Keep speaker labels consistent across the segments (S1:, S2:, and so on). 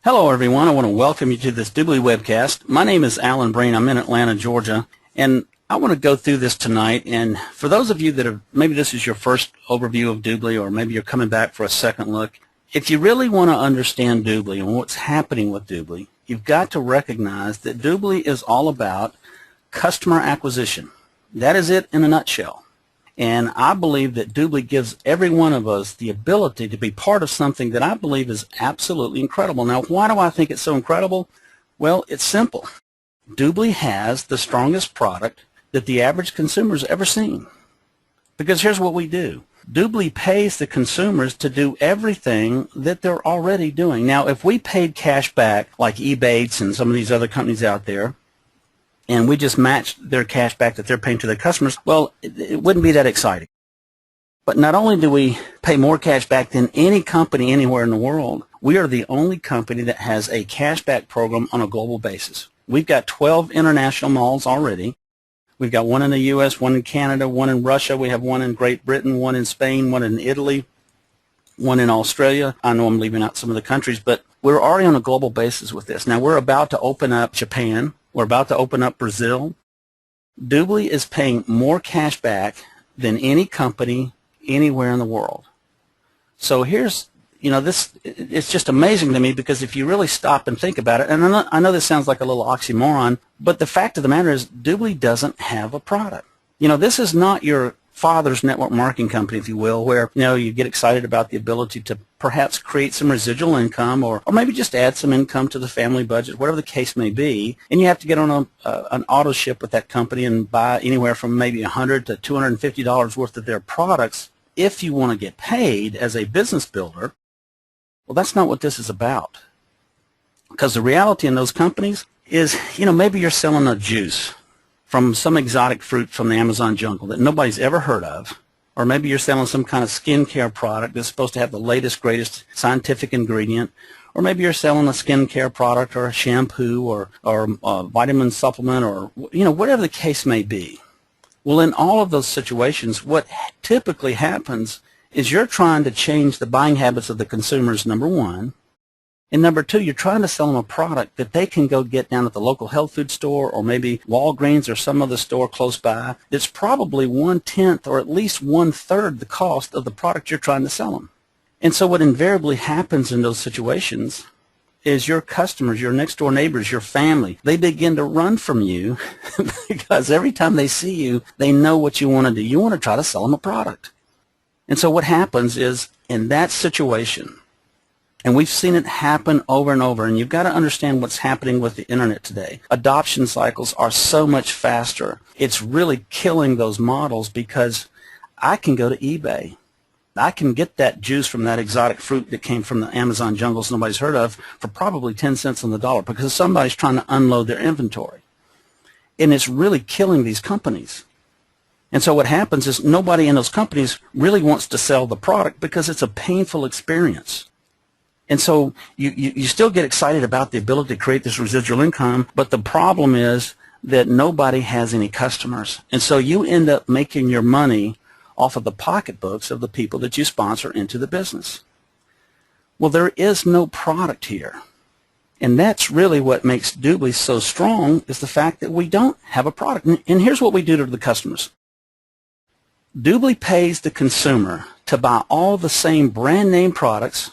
S1: Hello everyone, I want to welcome you to this Doobly webcast. My name is Alan Breen. I'm in Atlanta, Georgia, and I want to go through this tonight. And for those of you that are, maybe this is your first overview of Doobly, or maybe you're coming back for a second look, if you really want to understand Doobly and what's happening with Doobly, you've got to recognize that Doobly is all about customer acquisition. That is it in a nutshell. And I believe that Doobly gives every one of us the ability to be part of something that I believe is absolutely incredible. Now, why do I think it's so incredible? Well, it's simple. Doobly has the strongest product that the average consumer's ever seen. Because here's what we do. Doobly pays the consumers to do everything that they're already doing. Now, if we paid cash back like Ebates and some of these other companies out there, and we just matched their cash back that they're paying to their customers, well, it wouldn't be that exciting. But not only do we pay more cash back than any company anywhere in the world, we are the only company that has a cashback program on a global basis. We've got 12 international malls already. We've got one in the U.S., one in Canada, one in Russia. We have one in Great Britain, one in Spain, one in Italy, one in Australia. I know I'm leaving out some of the countries, but we're already on a global basis with this. Now, we're about to open up Japan. We're about to open up Brazil. Doobly is paying more cash back than any company anywhere in the world. So here's, it's just amazing to me, because if you really stop and think about it, and I know this sounds like a little oxymoron, but the fact of the matter is Doobly doesn't have a product. This is not your father's network marketing company, if you will, where you get excited about the ability to perhaps create some residual income, or maybe just add some income to the family budget, whatever the case may be, and you have to get on an auto ship with that company and buy anywhere from maybe $100 to $250 worth of their products if you want to get paid as a business builder. Well, that's not what this is about, because the reality in those companies is, maybe you're selling a juice from some exotic fruit from the Amazon jungle that nobody's ever heard of, or maybe you're selling some kind of skincare product that's supposed to have the latest, greatest scientific ingredient, or maybe you're selling a skincare product or a shampoo or a vitamin supplement, or whatever the case may be. Well, in all of those situations, what typically happens is you're trying to change the buying habits of the consumers, number one. And number two, you're trying to sell them a product that they can go get down at the local health food store, or maybe Walgreens or some other store close by that's probably 1/10 or at least 1/3 the cost of the product you're trying to sell them. And so what invariably happens in those situations is your customers, your next door neighbors, your family, they begin to run from you because every time they see you, they know what you want to do. You want to try to sell them a product. And so what happens is, in that situation, and we've seen it happen over and over, and you've got to understand what's happening with the internet today. Adoption cycles are so much faster. It's really killing those models, because I can go to eBay. I can get that juice from that exotic fruit that came from the Amazon jungles nobody's heard of for probably 10 cents on the dollar, because somebody's trying to unload their inventory. And it's really killing these companies. And so what happens is nobody in those companies really wants to sell the product, because it's a painful experience. And so you still get excited about the ability to create this residual income, but the problem is that nobody has any customers. And so you end up making your money off of the pocketbooks of the people that you sponsor into the business. Well, there is no product here. And that's really what makes Doobly so strong, is the fact that we don't have a product. And here's what we do to the customers. Doobly pays the consumer to buy all the same brand name products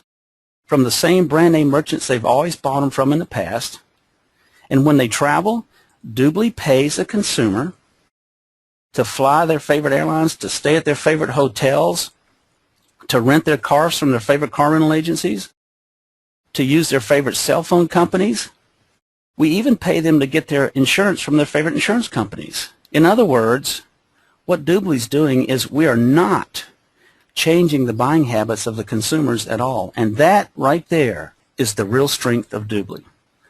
S1: from the same brand name merchants they've always bought them from in the past. And when they travel, Doobly pays the consumer to fly their favorite airlines, to stay at their favorite hotels, to rent their cars from their favorite car rental agencies, to use their favorite cell phone companies. We even pay them to get their insurance from their favorite insurance companies. In other words, what Doobly's doing is we are not changing the buying habits of the consumers at all. And that right there is the real strength of Doobly.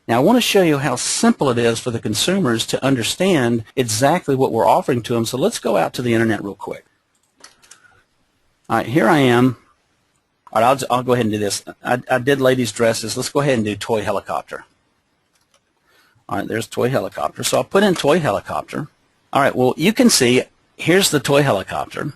S1: Now, I want to show you how simple it is for the consumers to understand exactly what we're offering to them. So let's go out to the internet real quick. All right, here I am. All right, I'll go ahead and do this. I did ladies' dresses. Let's go ahead and do toy helicopter. All right, there's toy helicopter. So I'll put in toy helicopter. All right, well, you can see here's the toy helicopter.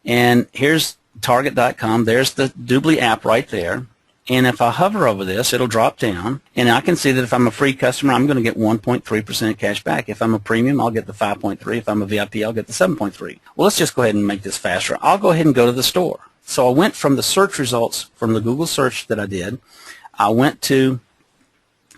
S1: And here's Target.com. There's the Doobly app right there. And if I hover over this, it'll drop down, and I can see that if I'm a free customer, I'm going to get 1.3% cash back. If I'm a premium, I'll get the 5.3. If I'm a VIP, I'll get the 7.3. Well, let's just go ahead and make this faster. I'll go ahead and go to the store. So I went from the search results from the Google search that I did. I went to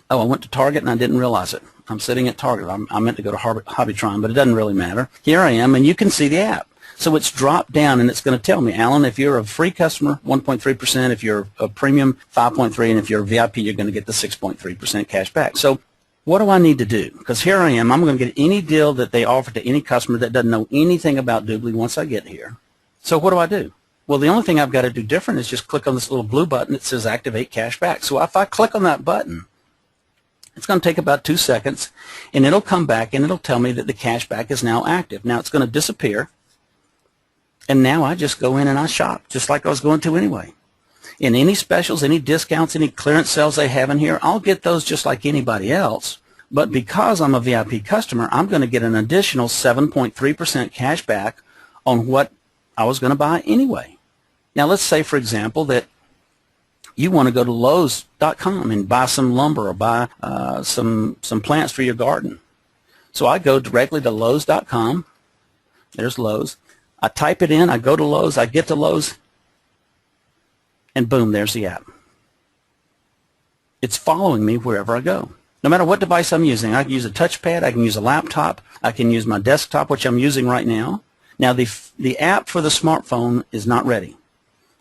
S1: Target, and I didn't realize it. I'm sitting at Target. I meant to go to Hobbytron, but it doesn't really matter. Here I am, and you can see the app. So it's dropped down, and it's going to tell me, Alan, if you're a free customer, 1.3%. If you're a premium, 5.3%. And if you're a VIP, you're going to get the 6.3% cash back. So what do I need to do? Because here I am. I'm going to get any deal that they offer to any customer that doesn't know anything about Doobly once I get here. So what do I do? Well, the only thing I've got to do different is just click on this little blue button that says Activate Cash Back. So if I click on that button, it's going to take about 2 seconds, and it'll come back, and it'll tell me that the cash back is now active. Now it's going to disappear. And now I just go in and I shop, just like I was going to anyway. In any specials, any discounts, any clearance sales they have in here, I'll get those just like anybody else. But because I'm a VIP customer, I'm going to get an additional 7.3% cash back on what I was going to buy anyway. Now let's say, for example, that you want to go to Lowe's.com and buy some lumber or buy some plants for your garden. So I go directly to Lowe's.com. There's Lowe's. I type it in, I go to Lowe's, I get to Lowe's, and boom, there's the app. It's following me wherever I go. No matter what device I'm using, I can use a touchpad, I can use a laptop, I can use my desktop, which I'm using right now. Now, the app for the smartphone is not ready.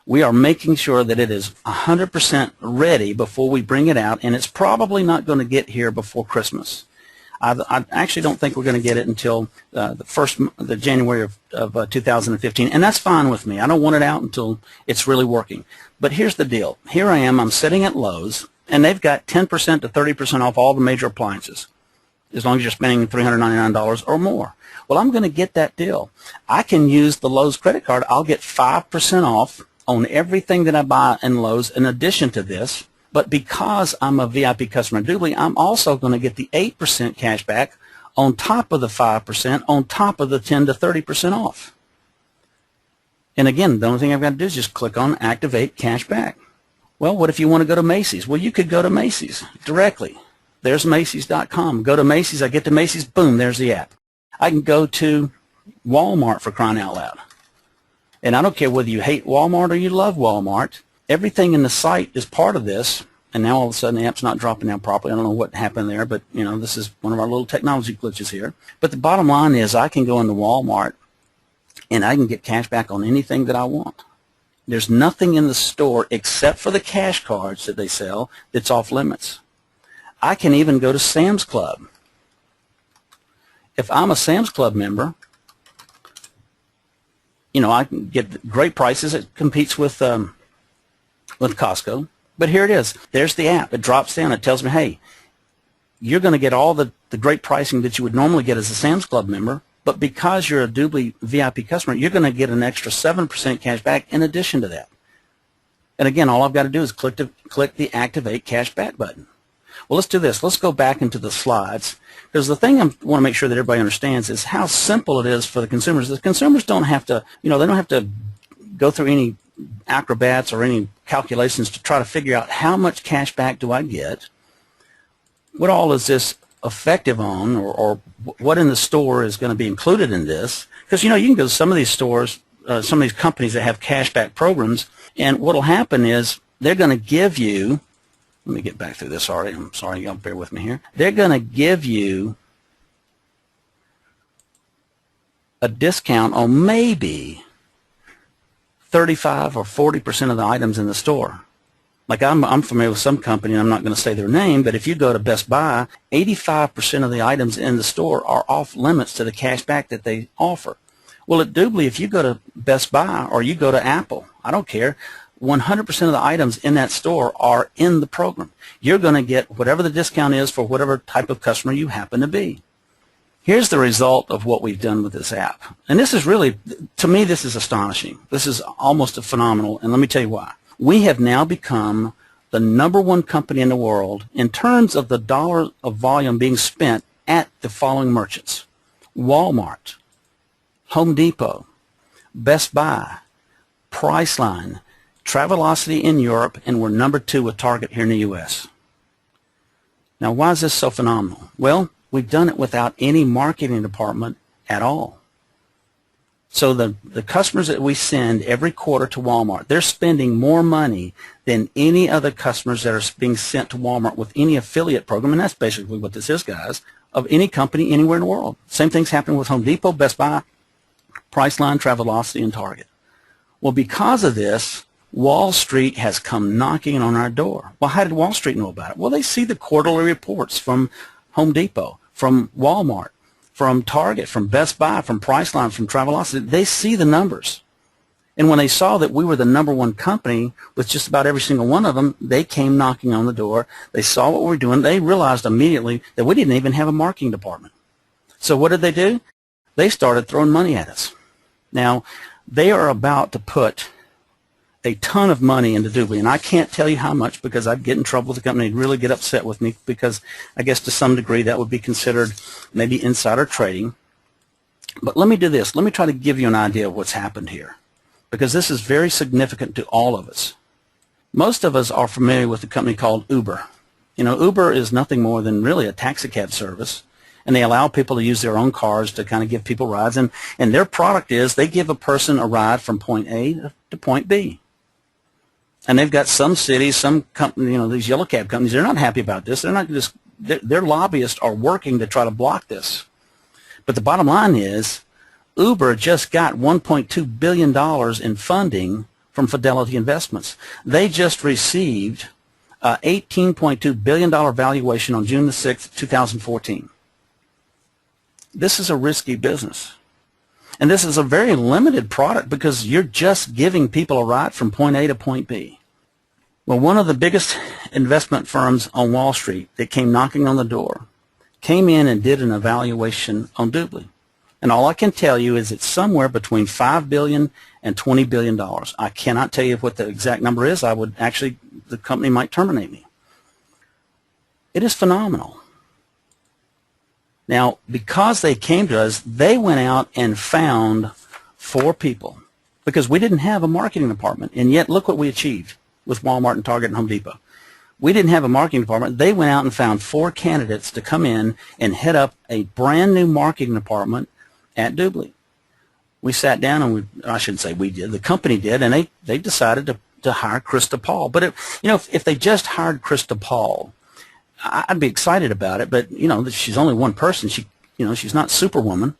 S1: We are making sure that it is 100% ready before we bring it out, and it's probably not going to get here before Christmas. I actually don't think we're going to get it until the January of 2015, and that's fine with me. I don't want it out until it's really working. But here's the deal. Here I am. I'm sitting at Lowe's, and they've got 10% to 30% off all the major appliances, as long as you're spending $399 or more. Well, I'm going to get that deal. I can use the Lowe's credit card. I'll get 5% off on everything that I buy in Lowe's in addition to this. But because I'm a VIP customer at Doobly, I'm also going to get the 8% cash back on top of the 5%, on top of the 10 to 30% off. And again, the only thing I've got to do is just click on Activate Cash Back. Well, what if you want to go to Macy's? Well, you could go to Macy's directly. There's Macy's.com. Go to Macy's. I get to Macy's. Boom, there's the app. I can go to Walmart, for crying out loud. And I don't care whether you hate Walmart or you love Walmart. Everything in the site is part of this, and now all of a sudden the app's not dropping down properly. I don't know what happened there, but you know, this is one of our little technology glitches here. But the bottom line is I can go into Walmart and I can get cash back on anything that I want. There's nothing in the store except for the cash cards that they sell that's off limits. I can even go to Sam's Club. If I'm a Sam's Club member, you know, I can get great prices. It competes with Costco. But here it is. There's the app. It drops down. It tells me, hey, you're going to get all the great pricing that you would normally get as a Sam's Club member, but because you're a Doobly VIP customer, you're going to get an extra 7% cash back in addition to that. And again, all I've got to do is click the Activate Cash Back button. Well, let's do this. Let's go back into the slides, because the thing I want to make sure that everybody understands is how simple it is for the consumers. The consumers don't have to, you know, they don't have to go through any acrobats or any calculations to try to figure out how much cash back do I get, what all is this effective on, or what in the store is going to be included in this. Because, you know, you can go to some of these stores, some of these companies that have cash back programs, and what will happen is they're going to give you, let me get back through this already. I'm sorry, y'all bear with me here. They're going to give you a discount on maybe 35 or 40% of the items in the store. Like I'm familiar with some company, and I'm not going to say their name, but if you go to Best Buy, 85% of the items in the store are off limits to the cash back that they offer. Well, at Doobly, if you go to Best Buy or you go to Apple, I don't care, 100% of the items in that store are in the program. You're going to get whatever the discount is for whatever type of customer you happen to be. Here's the result of what we've done with this app. And this is really, to me, this is astonishing. This is almost phenomenal, and let me tell you why. We have now become the #1 company in the world in terms of the dollar of volume being spent at the following merchants: Walmart, Home Depot, Best Buy, Priceline, Travelocity in Europe, and we're number 2 with Target here in the U.S. Now, why is this so phenomenal? Well, we've done it without any marketing department at all. So the customers that we send every quarter to Walmart, they're spending more money than any other customers that are being sent to Walmart with any affiliate program, and that's basically what this is, guys, of any company anywhere in the world. Same thing's happening with Home Depot, Best Buy, Priceline, Travelocity, and Target. Well, because of this, Wall Street has come knocking on our door. Well, how did Wall Street know about it? Well, they see the quarterly reports from Home Depot, from Walmart, from Target, from Best Buy, from Priceline, from Travelocity. They see the numbers. And when they saw that we were the number 1 company with just about every single one of them, they came knocking on the door. They saw what we were doing. They realized immediately that we didn't even have a marketing department. So what did they do? They started throwing money at us. Now, they are about to put a ton of money into Doobly, and I can't tell you how much because I'd get in trouble with the company. They'd really get upset with me because I guess to some degree that would be considered maybe insider trading. But let me do this. Let me try to give you an idea of what's happened here because this is very significant to all of us. Most of us are familiar with a company called Uber. You know, Uber is nothing more than really a taxi cab service, and they allow people to use their own cars to kind of give people rides, and their product is they give a person a ride from point A to point B. And they've got some cities, some company, you know, these yellow cab companies, they're not happy about this. They're not just, their lobbyists are working to try to block this. But the bottom line is Uber just got $1.2 billion in funding from Fidelity Investments. They just received an $18.2 billion valuation on June the 6th, 2014. This is a risky business. And this is a very limited product because you're just giving people a ride from point A to point B. Well, one of the biggest investment firms on Wall Street that came knocking on the door came in and did an evaluation on Doobly. And all I can tell you is it's somewhere between $5 billion and $20 billion. I cannot tell you what the exact number is. I would actually, the company might terminate me. It is phenomenal. Now, because they came to us, they went out and found 4 people because we didn't have a marketing department. And yet, look what we achieved with Walmart and Target and Home Depot. We didn't have a marketing department. They went out and found 4 candidates to come in and head up a brand new marketing department at Doobly. We sat down and I shouldn't say we did, the company did, and they decided to hire Krista Paul. But if they just hired Krista Paul, I'd be excited about it, but she's only one person. She's not Superwoman.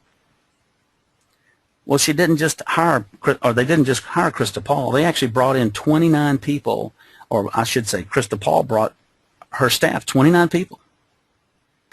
S1: Well, she didn't just hire, or they didn't just hire Krista Paul. They actually brought in 29 people, or I should say, Krista Paul brought her staff, 29 people.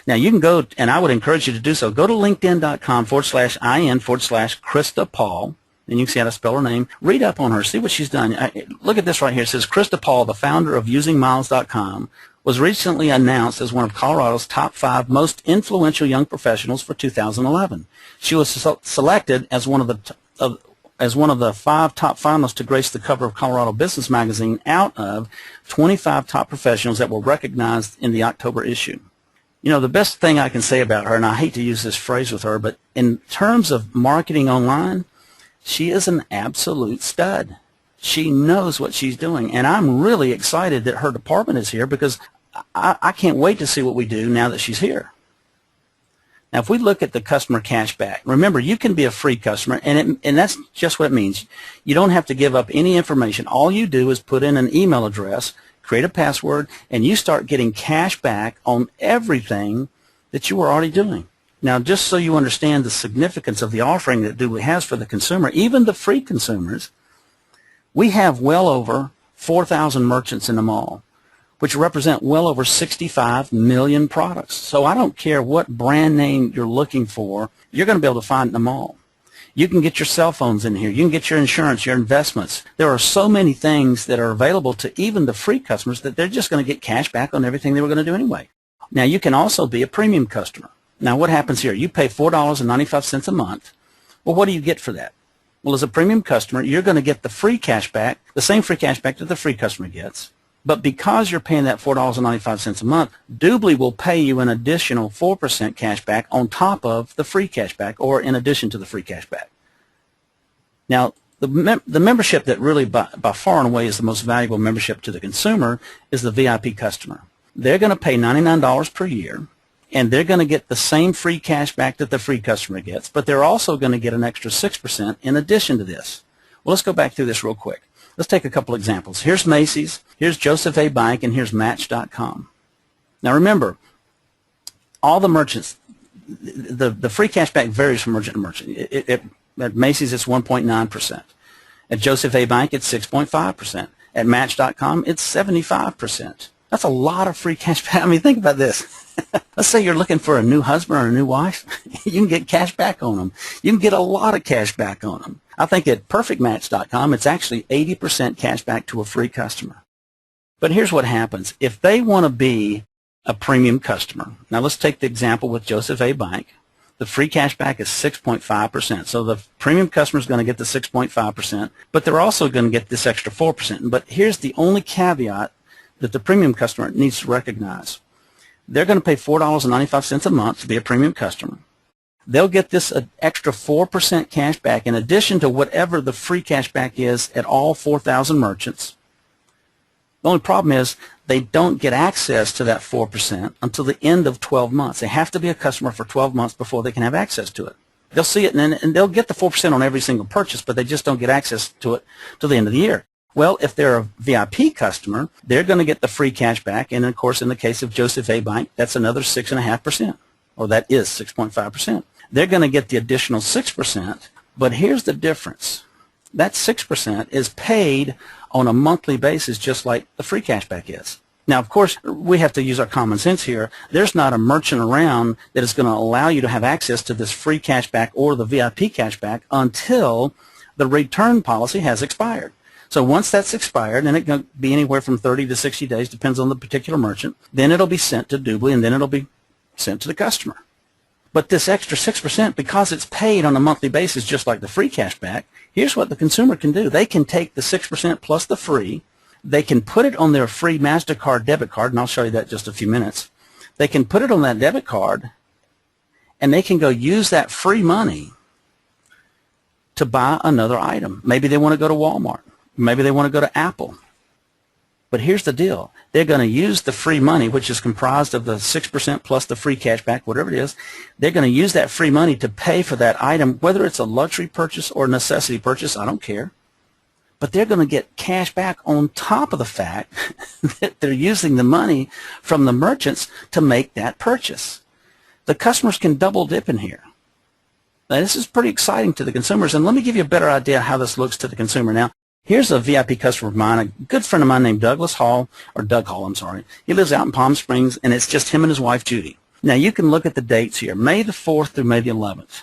S1: Now you can go, and I would encourage you to do so. Go to LinkedIn.com/IN/Krista Paul. And you can see how to spell her name. Read up on her. See what she's done. Look at this right here. It says, Krista Paul, the founder of UsingMiles.com, was recently announced as one of Colorado's top 5 most influential young professionals for 2011. She was selected as one of the 5 top finalists to grace the cover of Colorado Business Magazine out of 25 top professionals that were recognized in the October issue. The best thing I can say about her, and I hate to use this phrase with her, but in terms of marketing online, she is an absolute stud. She knows what she's doing, and I'm really excited that her department is here because I can't wait to see what we do now that she's here. Now, if we look at the customer cashback, remember, you can be a free customer, and that's just what it means. You don't have to give up any information. All you do is put in an email address, create a password, and you start getting cash back on everything that you were already doing. Now, just so you understand the significance of the offering that Doobly has for the consumer, even the free consumers, we have well over 4,000 merchants in the mall, which represent well over 65 million products. So I don't care what brand name you're looking for, you're going to be able to find it in the mall. You can get your cell phones in here. You can get your insurance, your investments. There are so many things that are available to even the free customers that they're just going to get cash back on everything they were going to do anyway. Now, you can also be a premium customer. Now, what happens here? You pay $4.95 a month. Well, what do you get for that? Well, as a premium customer, you're going to get the free cash back, the same free cash back that the free customer gets. But because you're paying that $4.95 a month, Doobly will pay you an additional 4% cash back on top of the free cash back, or in addition to the free cash back. Now, The membership that really by far and away is the most valuable membership to the consumer is the VIP customer. They're going to pay $99 per year, and they're going to get the same free cash back that the free customer gets, but they're also going to get an extra 6% in addition to this. Well, let's go back through this real quick. Let's take a couple examples. Here's Macy's, here's Joseph A. Bank, and here's Match.com. Now remember, all the merchants, the free cash back varies from merchant to merchant. At Macy's, it's 1.9%. At Joseph A. Bank, it's 6.5%. At Match.com, it's 75%. That's a lot of free cash back. I mean, think about this. Let's say you're looking for a new husband or a new wife. You can get cash back on them. You can get a lot of cash back on them. I think at PerfectMatch.com, it's actually 80% cash back to a free customer. But here's what happens. If they want to be a premium customer, now let's take the example with Joseph A. Bank. The free cash back is 6.5%. So the premium customer is going to get the 6.5%, but they're also going to get this extra 4%. But here's the only caveat that the premium customer needs to recognize. They're going to pay $4.95 a month to be a premium customer. They'll get this extra 4% cash back in addition to whatever the free cash back is at all 4,000 merchants. The only problem is they don't get access to that 4% until the end of 12 months. They have to be a customer for 12 months before they can have access to it. They'll see it and they'll get the 4% on every single purchase, but they just don't get access to it till the end of the year. Well, if they're a VIP customer, they're going to get the free cash back, and of course, in the case of Joseph A. Bank, that's another 6.5%, or that is 6.5%. They're going to get the additional 6%, but here's the difference. That 6% is paid on a monthly basis, just like the free cash back is. Now, of course, we have to use our common sense here. There's not a merchant around that is going to allow you to have access to this free cash back or the VIP cash back until the return policy has expired. So once that's expired, and it can be anywhere from 30 to 60 days, depends on the particular merchant, then it'll be sent to Doobly, and then it'll be sent to the customer. But this extra 6%, because it's paid on a monthly basis just like the free cash back, here's what the consumer can do. They can take the 6% plus the free, they can put it on their free MasterCard debit card, and I'll show you that in just a few minutes. They can put it on that debit card, and they can go use that free money to buy another item. Maybe they want to go to Walmart. Maybe they want to go to Apple. But here's the deal. They're going to use the free money, which is comprised of the 6% plus the free cash back, whatever it is. They're going to use that free money to pay for that item, whether it's a luxury purchase or a necessity purchase, I don't care. But they're going to get cash back on top of the fact that they're using the money from the merchants to make that purchase. The customers can double dip in here. Now, this is pretty exciting to the consumers, and let me give you a better idea how this looks to the consumer. Now, here's a VIP customer of mine, a good friend of mine named Doug Hall. He lives out in Palm Springs, and it's just him and his wife, Judy. Now, you can look at the dates here, May the 4th through May the 11th.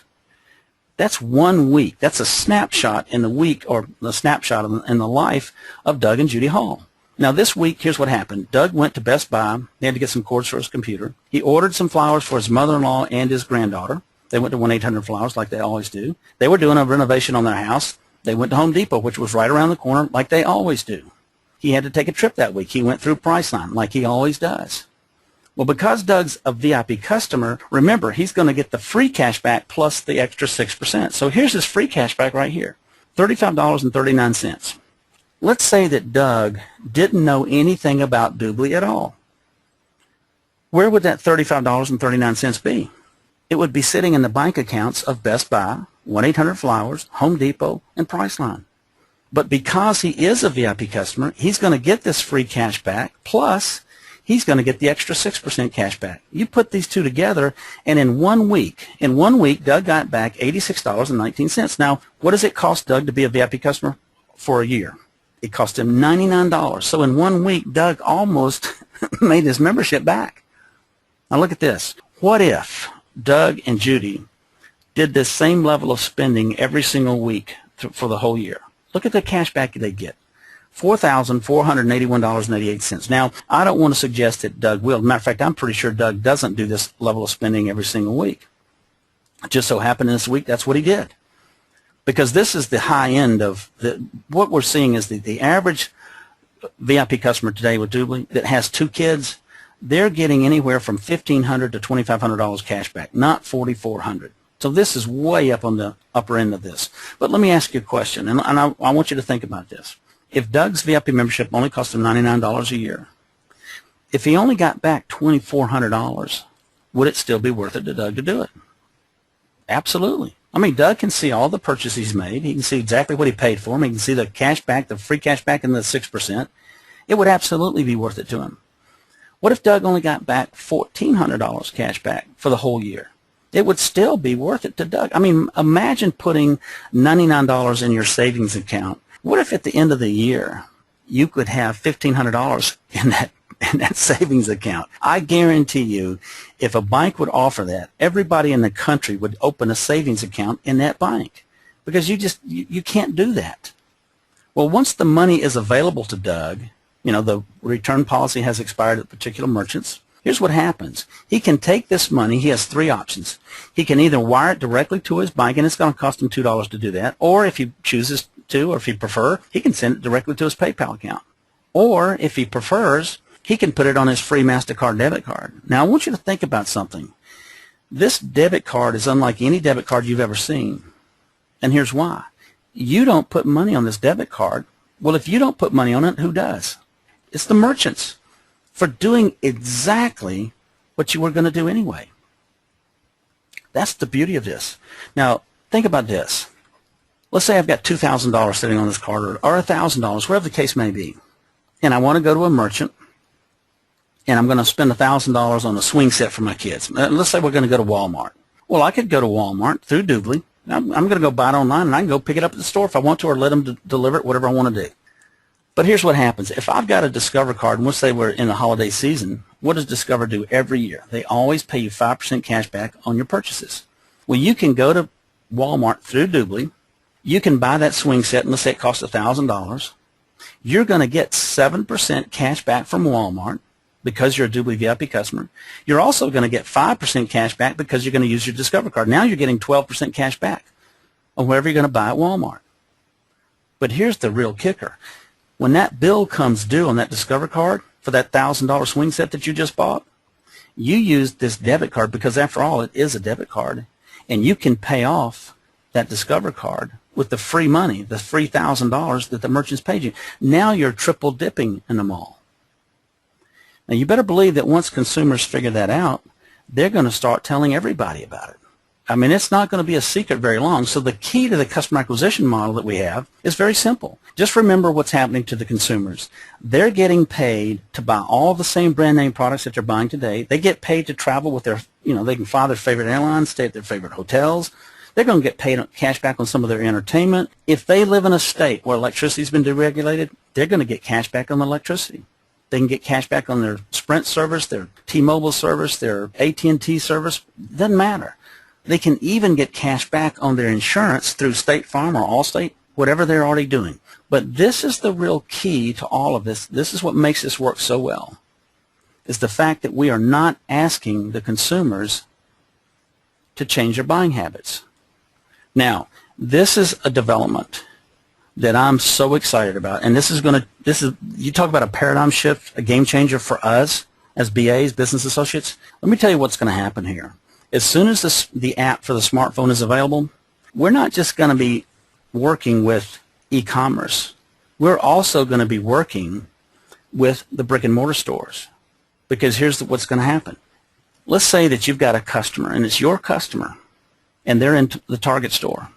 S1: That's 1 week. That's a snapshot in the week, or the snapshot in the life of Doug and Judy Hall. Now, this week, here's what happened. Doug went to Best Buy. He had to get some cords for his computer. He ordered some flowers for his mother-in-law and his granddaughter. They went to 1-800-Flowers like they always do. They were doing a renovation on their house. They went to Home Depot, which was right around the corner, like they always do. He had to take a trip that week. He went through Priceline, like he always does. Well, because Doug's a VIP customer, remember, he's going to get the free cash back plus the extra 6%. So here's his free cash back right here, $35.39. Let's say that Doug didn't know anything about Doobly at all. Where would that $35.39 be? It would be sitting in the bank accounts of Best Buy, 1-800-Flowers, Home Depot, and Priceline. But because he is a VIP customer, he's going to get this free cash back, plus he's going to get the extra 6% cash back. You put these two together, and in 1 week, Doug got back $86.19. Now, what does it cost Doug to be a VIP customer for a year? It cost him $99. So in 1 week, Doug almost made his membership back. Now look at this. What if Doug and Judy did this same level of spending every single week for the whole year? Look at the cash back they get, $4,481.88. Now, I don't want to suggest that Doug will. Matter of fact, I'm pretty sure Doug doesn't do this level of spending every single week. It just so happened this week that's what he did. Because this is the high end of what we're seeing is the average VIP customer today with Doobly that has 2 kids, they're getting anywhere from $1,500 to $2,500 cash back, not $4,400. So this is way up on the upper end of this. But let me ask you a question, and I want you to think about this. If Doug's VIP membership only cost him $99 a year, if he only got back $2,400, would it still be worth it to Doug to do it? Absolutely. I mean, Doug can see all the purchases he's made. He can see exactly what he paid for them. He can see the cash back, the free cash back, and the 6%. It would absolutely be worth it to him. What if Doug only got back $1,400 cash back for the whole year? It would still be worth it to Doug. I mean, imagine putting $99 in your savings account. What if at the end of the year you could have $1,500 in that savings account? I guarantee you, if a bank would offer that, everybody in the country would open a savings account in that bank, because you can't do that. Well, once the money is available to Doug, the return policy has expired at particular merchants. Here's what happens. He can take this money. He has three options. He can either wire it directly to his bank, and it's going to cost him $2 to do that, or if he chooses to, or if he prefers, he can send it directly to his PayPal account. Or if he prefers, he can put it on his free MasterCard debit card. Now, I want you to think about something. This debit card is unlike any debit card you've ever seen, and here's why. You don't put money on this debit card. Well, if you don't put money on it, who does? It's the merchants, for doing exactly what you were going to do anyway. That's the beauty of this. Now, think about this. Let's say I've got $2,000 sitting on this card, or $1,000, whatever the case may be, and I want to go to a merchant, and I'm going to spend $1,000 on a swing set for my kids. Let's say we're going to go to Walmart. Well, I could go to Walmart through Doobly. I'm going to go buy it online, and I can go pick it up at the store if I want to, or let them deliver it, whatever I want to do. But here's what happens. If I've got a Discover card, and let's say we're in the holiday season, what does Discover do every year? They always pay you 5% cash back on your purchases. Well, you can go to Walmart through Doobly. You can buy that swing set, and let's say it costs $1,000. You're going to get 7% cash back from Walmart because you're a Doobly VIP customer. You're also going to get 5% cash back because you're going to use your Discover card. Now you're getting 12% cash back on whatever you're going to buy at Walmart. But here's the real kicker. When that bill comes due on that Discover card for that $1,000 swing set that you just bought, you use this debit card, because after all, it is a debit card, and you can pay off that Discover card with the free money, the free $1,000 that the merchants paid you. Now you're triple dipping in the mall. Now you better believe that once consumers figure that out, they're going to start telling everybody about it. I mean, it's not going to be a secret very long. So the key to the customer acquisition model that we have is very simple. Just remember what's happening to the consumers. They're getting paid to buy all the same brand name products that they're buying today. They get paid to travel with their, they can fly their favorite airlines, stay at their favorite hotels. They're going to get paid cash back on some of their entertainment. If they live in a state where electricity's been deregulated, they're going to get cash back on the electricity. They can get cash back on their Sprint service, their T-Mobile service, their AT&T service. Doesn't matter. They can even get cash back on their insurance through State Farm or Allstate, whatever they're already doing. But this is the real key to all of this. This is what makes this work so well, is the fact that we are not asking the consumers to change their buying habits. Now, this is a development that I'm so excited about, and you talk about a paradigm shift, a game changer for us as BAs, business associates. Let me tell you what's going to happen here. As soon as the app for the smartphone is available, we're not just going to be working with e-commerce. We're also going to be working with the brick and mortar stores, because here's what's going to happen. Let's say that you've got a customer, and it's your customer, and they're in the Target store,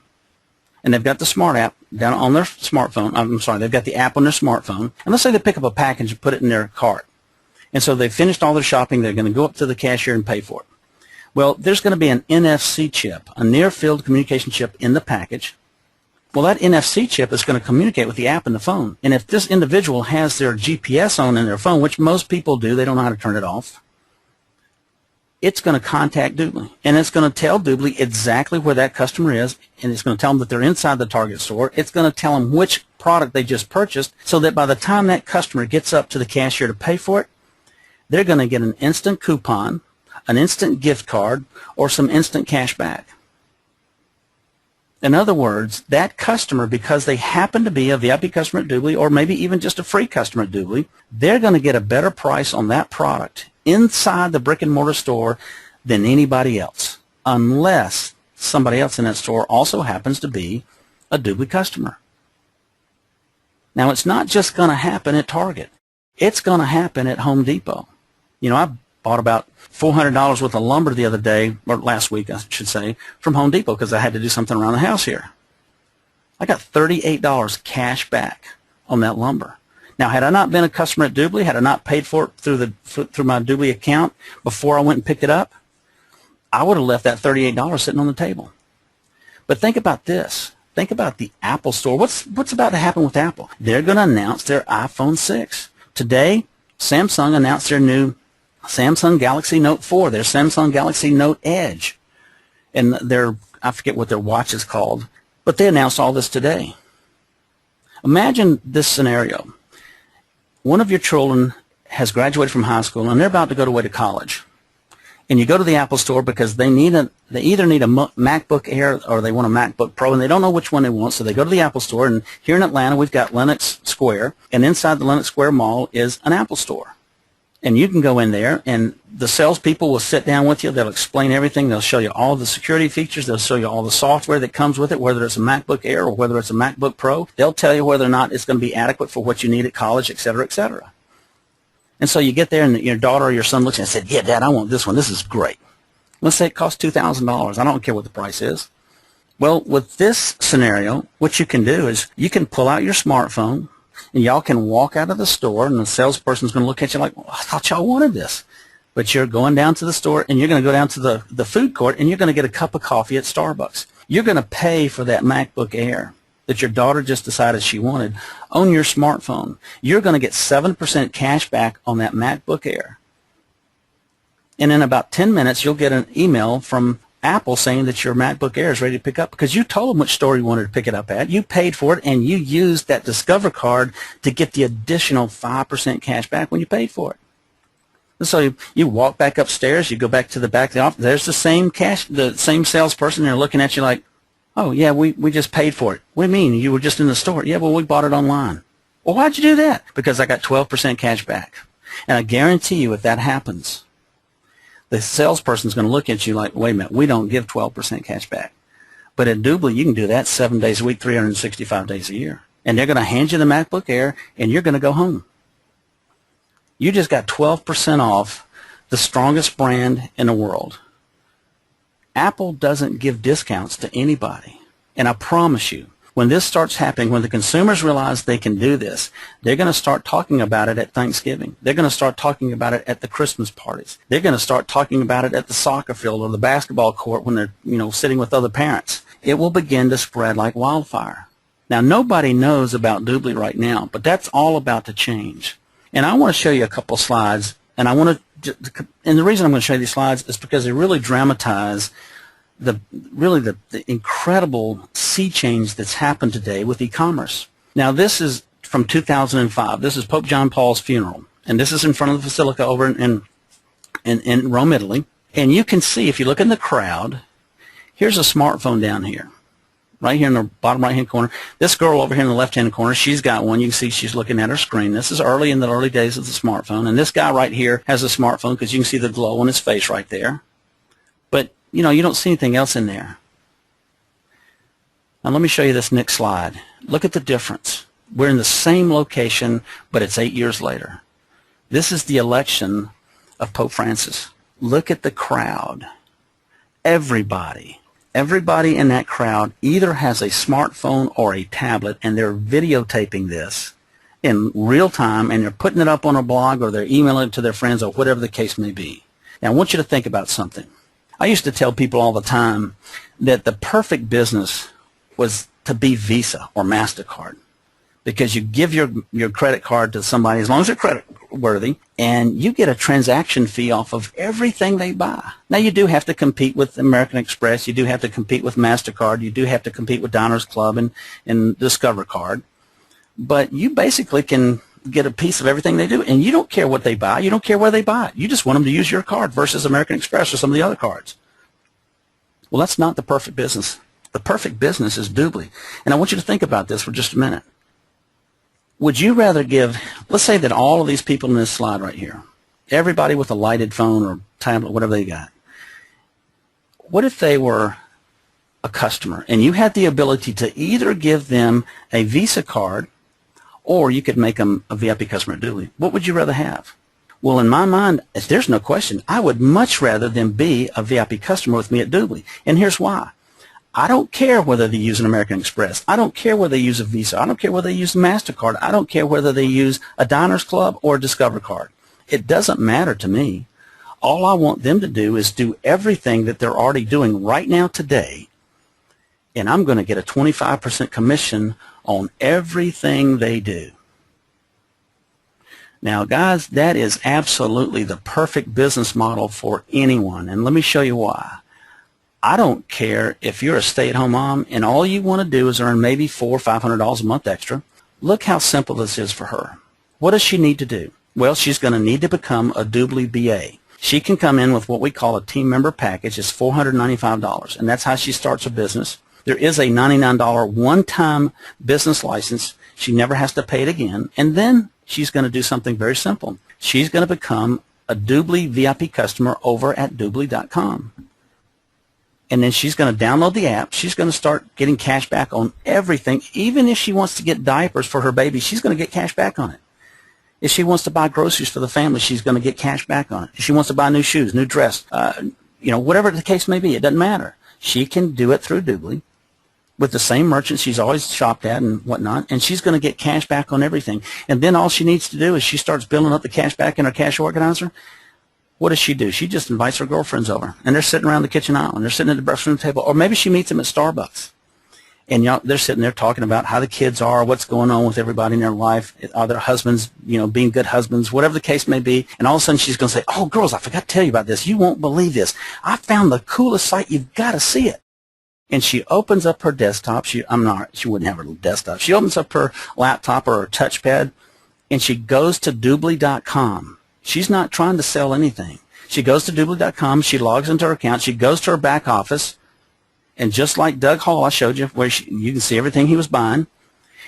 S1: and they've got the smart app down on their smartphone. They've got the app on their smartphone, and let's say they pick up a package and put it in their cart. And so they've finished all their shopping. They're going to go up to the cashier and pay for it. Well, there's going to be an NFC chip, a near-field communication chip in the package. Well, that NFC chip is going to communicate with the app in the phone. And if this individual has their GPS on in their phone, which most people do, they don't know how to turn it off, it's going to contact Doobly. And it's going to tell Doobly exactly where that customer is, and it's going to tell them that they're inside the Target store. It's going to tell them which product they just purchased, so that by the time that customer gets up to the cashier to pay for it, they're going to get an instant coupon, an instant gift card, or some instant cash back. In other words, that customer, because they happen to be a VIP customer at Doobly, or maybe even just a free customer at Doobly, they're going to get a better price on that product inside the brick and mortar store than anybody else, unless somebody else in that store also happens to be a Doobly customer. Now, it's not just going to happen at Target. It's going to happen at Home Depot. You know, I bought about $400 worth of lumber the other day, or last week, I should say, from Home Depot because I had to do something around the house here. I got $38 cash back on that lumber. Now, had I not been a customer at Doobly, had I not paid for it through my Doobly account before I went and picked it up, I would have left that $38 sitting on the table. But think about this. Think about the Apple Store. What's about to happen with Apple? They're going to announce their iPhone 6. Today, Samsung announced their new Samsung Galaxy Note 4, their Samsung Galaxy Note Edge. And I forget what their watch is called, but they announced all this today. Imagine this scenario. One of your children has graduated from high school and they're about to go away to college. And you go to the Apple Store because they either need a MacBook Air or they want a MacBook Pro, and they don't know which one they want, so they go to the Apple Store. And here in Atlanta, we've got Lenox Square, and inside the Lenox Square Mall is an Apple Store. And you can go in there, and the salespeople will sit down with you. They'll explain everything. They'll show you all the security features. They'll show you all the software that comes with it, whether it's a MacBook Air or whether it's a MacBook Pro. They'll tell you whether or not it's going to be adequate for what you need at college, et cetera, et cetera. And so you get there, and your daughter or your son looks and said, "Yeah, Dad, I want this one. This is great." Let's say it costs $2,000. I don't care what the price is. Well, with this scenario, what you can do is you can pull out your smartphone, and y'all can walk out of the store, and the salesperson's going to look at you like, "Well, I thought y'all wanted this." But you're going down to the store, and you're going to go down to the food court, and you're going to get a cup of coffee at Starbucks. You're going to pay for that MacBook Air that your daughter just decided she wanted on your smartphone. You're going to get 7% cash back on that MacBook Air. And in about 10 minutes, you'll get an email from Apple saying that your MacBook Air is ready to pick up because you told them which store you wanted to pick it up at. You paid for it, and you used that Discover card to get the additional 5% cash back when you paid for it. And so you walk back upstairs, you go back to the back of the office. There's the same salesperson. They're looking at you like, "Oh, yeah, we just paid for it." "What do you mean? You were just in the store." "Yeah, well, we bought it online." "Well, why'd you do that?" "Because I got 12% cash back." And I guarantee you if that happens, the salesperson's going to look at you like, "Wait a minute, we don't give 12% cash back." But at Doobly, you can do that 7 days a week, 365 days a year. And they're going to hand you the MacBook Air, and you're going to go home. You just got 12% off the strongest brand in the world. Apple doesn't give discounts to anybody. And I promise you, when this starts happening, when the consumers realize they can do this, they're going to start talking about it at Thanksgiving. They're going to start talking about it at the Christmas parties. They're going to start talking about it at the soccer field or the basketball court when they're, sitting with other parents. It will begin to spread like wildfire. Now, nobody knows about Doobly right now, but that's all about to change. And I want to show you a couple slides, and the reason I'm going to show you these slides is because they really dramatize the incredible sea change that's happened today with e-commerce. Now, this is from 2005. This is Pope John Paul's funeral, and this is in front of the Basilica over in Rome, Italy. And you can see, if you look in the crowd, here's a smartphone down here, right here in the bottom right-hand corner. This girl over here in the left-hand corner, she's got one. You can see she's looking at her screen. This is in the early days of the smartphone. And this guy right here has a smartphone because you can see the glow on his face right there. But, you don't see anything else in there. Now, let me show you this next slide. Look at the difference. We're in the same location, but it's 8 years later. This is the election of Pope Francis. Look at the crowd. Everybody in that crowd either has a smartphone or a tablet, and they're videotaping this in real time, and they're putting it up on a blog, or they're emailing it to their friends, or whatever the case may be. Now, I want you to think about something. I used to tell people all the time that the perfect business was to be Visa or MasterCard, because you give your credit card to somebody, as long as they're credit worthy, and you get a transaction fee off of everything they buy. Now, you do have to compete with American Express. You do have to compete with MasterCard. You do have to compete with Diners Club and Discover Card. But you basically can get a piece of everything they do, and you don't care what they buy. You don't care where they buy it. You just want them to use your card versus American Express or some of the other cards. Well, that's not the perfect business. The perfect business is Doobly. And I want you to think about this for just a minute. Would you rather let's say that all of these people in this slide right here, everybody with a lighted phone or tablet, whatever they got, what if they were a customer and you had the ability to either give them a Visa card or you could make them a VIP customer at Doobly, what would you rather have? Well, in my mind, there's no question, I would much rather them be a VIP customer with me at Doobly. And here's why. I don't care whether they use an American Express. I don't care whether they use a Visa. I don't care whether they use a MasterCard. I don't care whether they use a Diners Club or a Discover card. It doesn't matter to me. All I want them to do is do everything that they're already doing right now today, and I'm going to get a 25% commission on everything they do. Now, guys, that is absolutely the perfect business model for anyone, and let me show you why. I don't care if you're a stay-at-home mom and all you want to do is earn maybe $400 or $500 a month extra. Look how simple this is for her. What does she need to do? Well, she's going to need to become a Doobly BA. She can come in with what we call a team member package. It's $495, and that's how she starts a business. There is a $99 one-time business license. She never has to pay it again, and then she's going to do something very simple. She's going to become a Doobly VIP customer over at Doobly.com. And then she's going to download the app. She's going to start getting cash back on everything. Even if she wants to get diapers for her baby, she's going to get cash back on it. If she wants to buy groceries for the family, she's going to get cash back on it. If she wants to buy new shoes, new dress, whatever the case may be, it doesn't matter. She can do it through Doobly with the same merchant she's always shopped at and whatnot, and she's going to get cash back on everything. And then all she needs to do is she starts building up the cash back in her cash organizer. What does she do? She just invites her girlfriends over, and they're sitting around the kitchen island. They're sitting at the breakfast table, or maybe she meets them at Starbucks, and they're sitting there talking about how the kids are, what's going on with everybody in their life, are their husbands, being good husbands, whatever the case may be. And all of a sudden she's going to say, "Oh, girls, I forgot to tell you about this. You won't believe this. I found the coolest site. You've got to see it." And she opens up her desktop. She wouldn't have her desktop. She opens up her laptop or her touchpad, and she goes to Doobly.com. She's not trying to sell anything. She goes to Doobly.com. She logs into her account. She goes to her back office. And just like Doug Hall, I showed you, where you can see everything he was buying.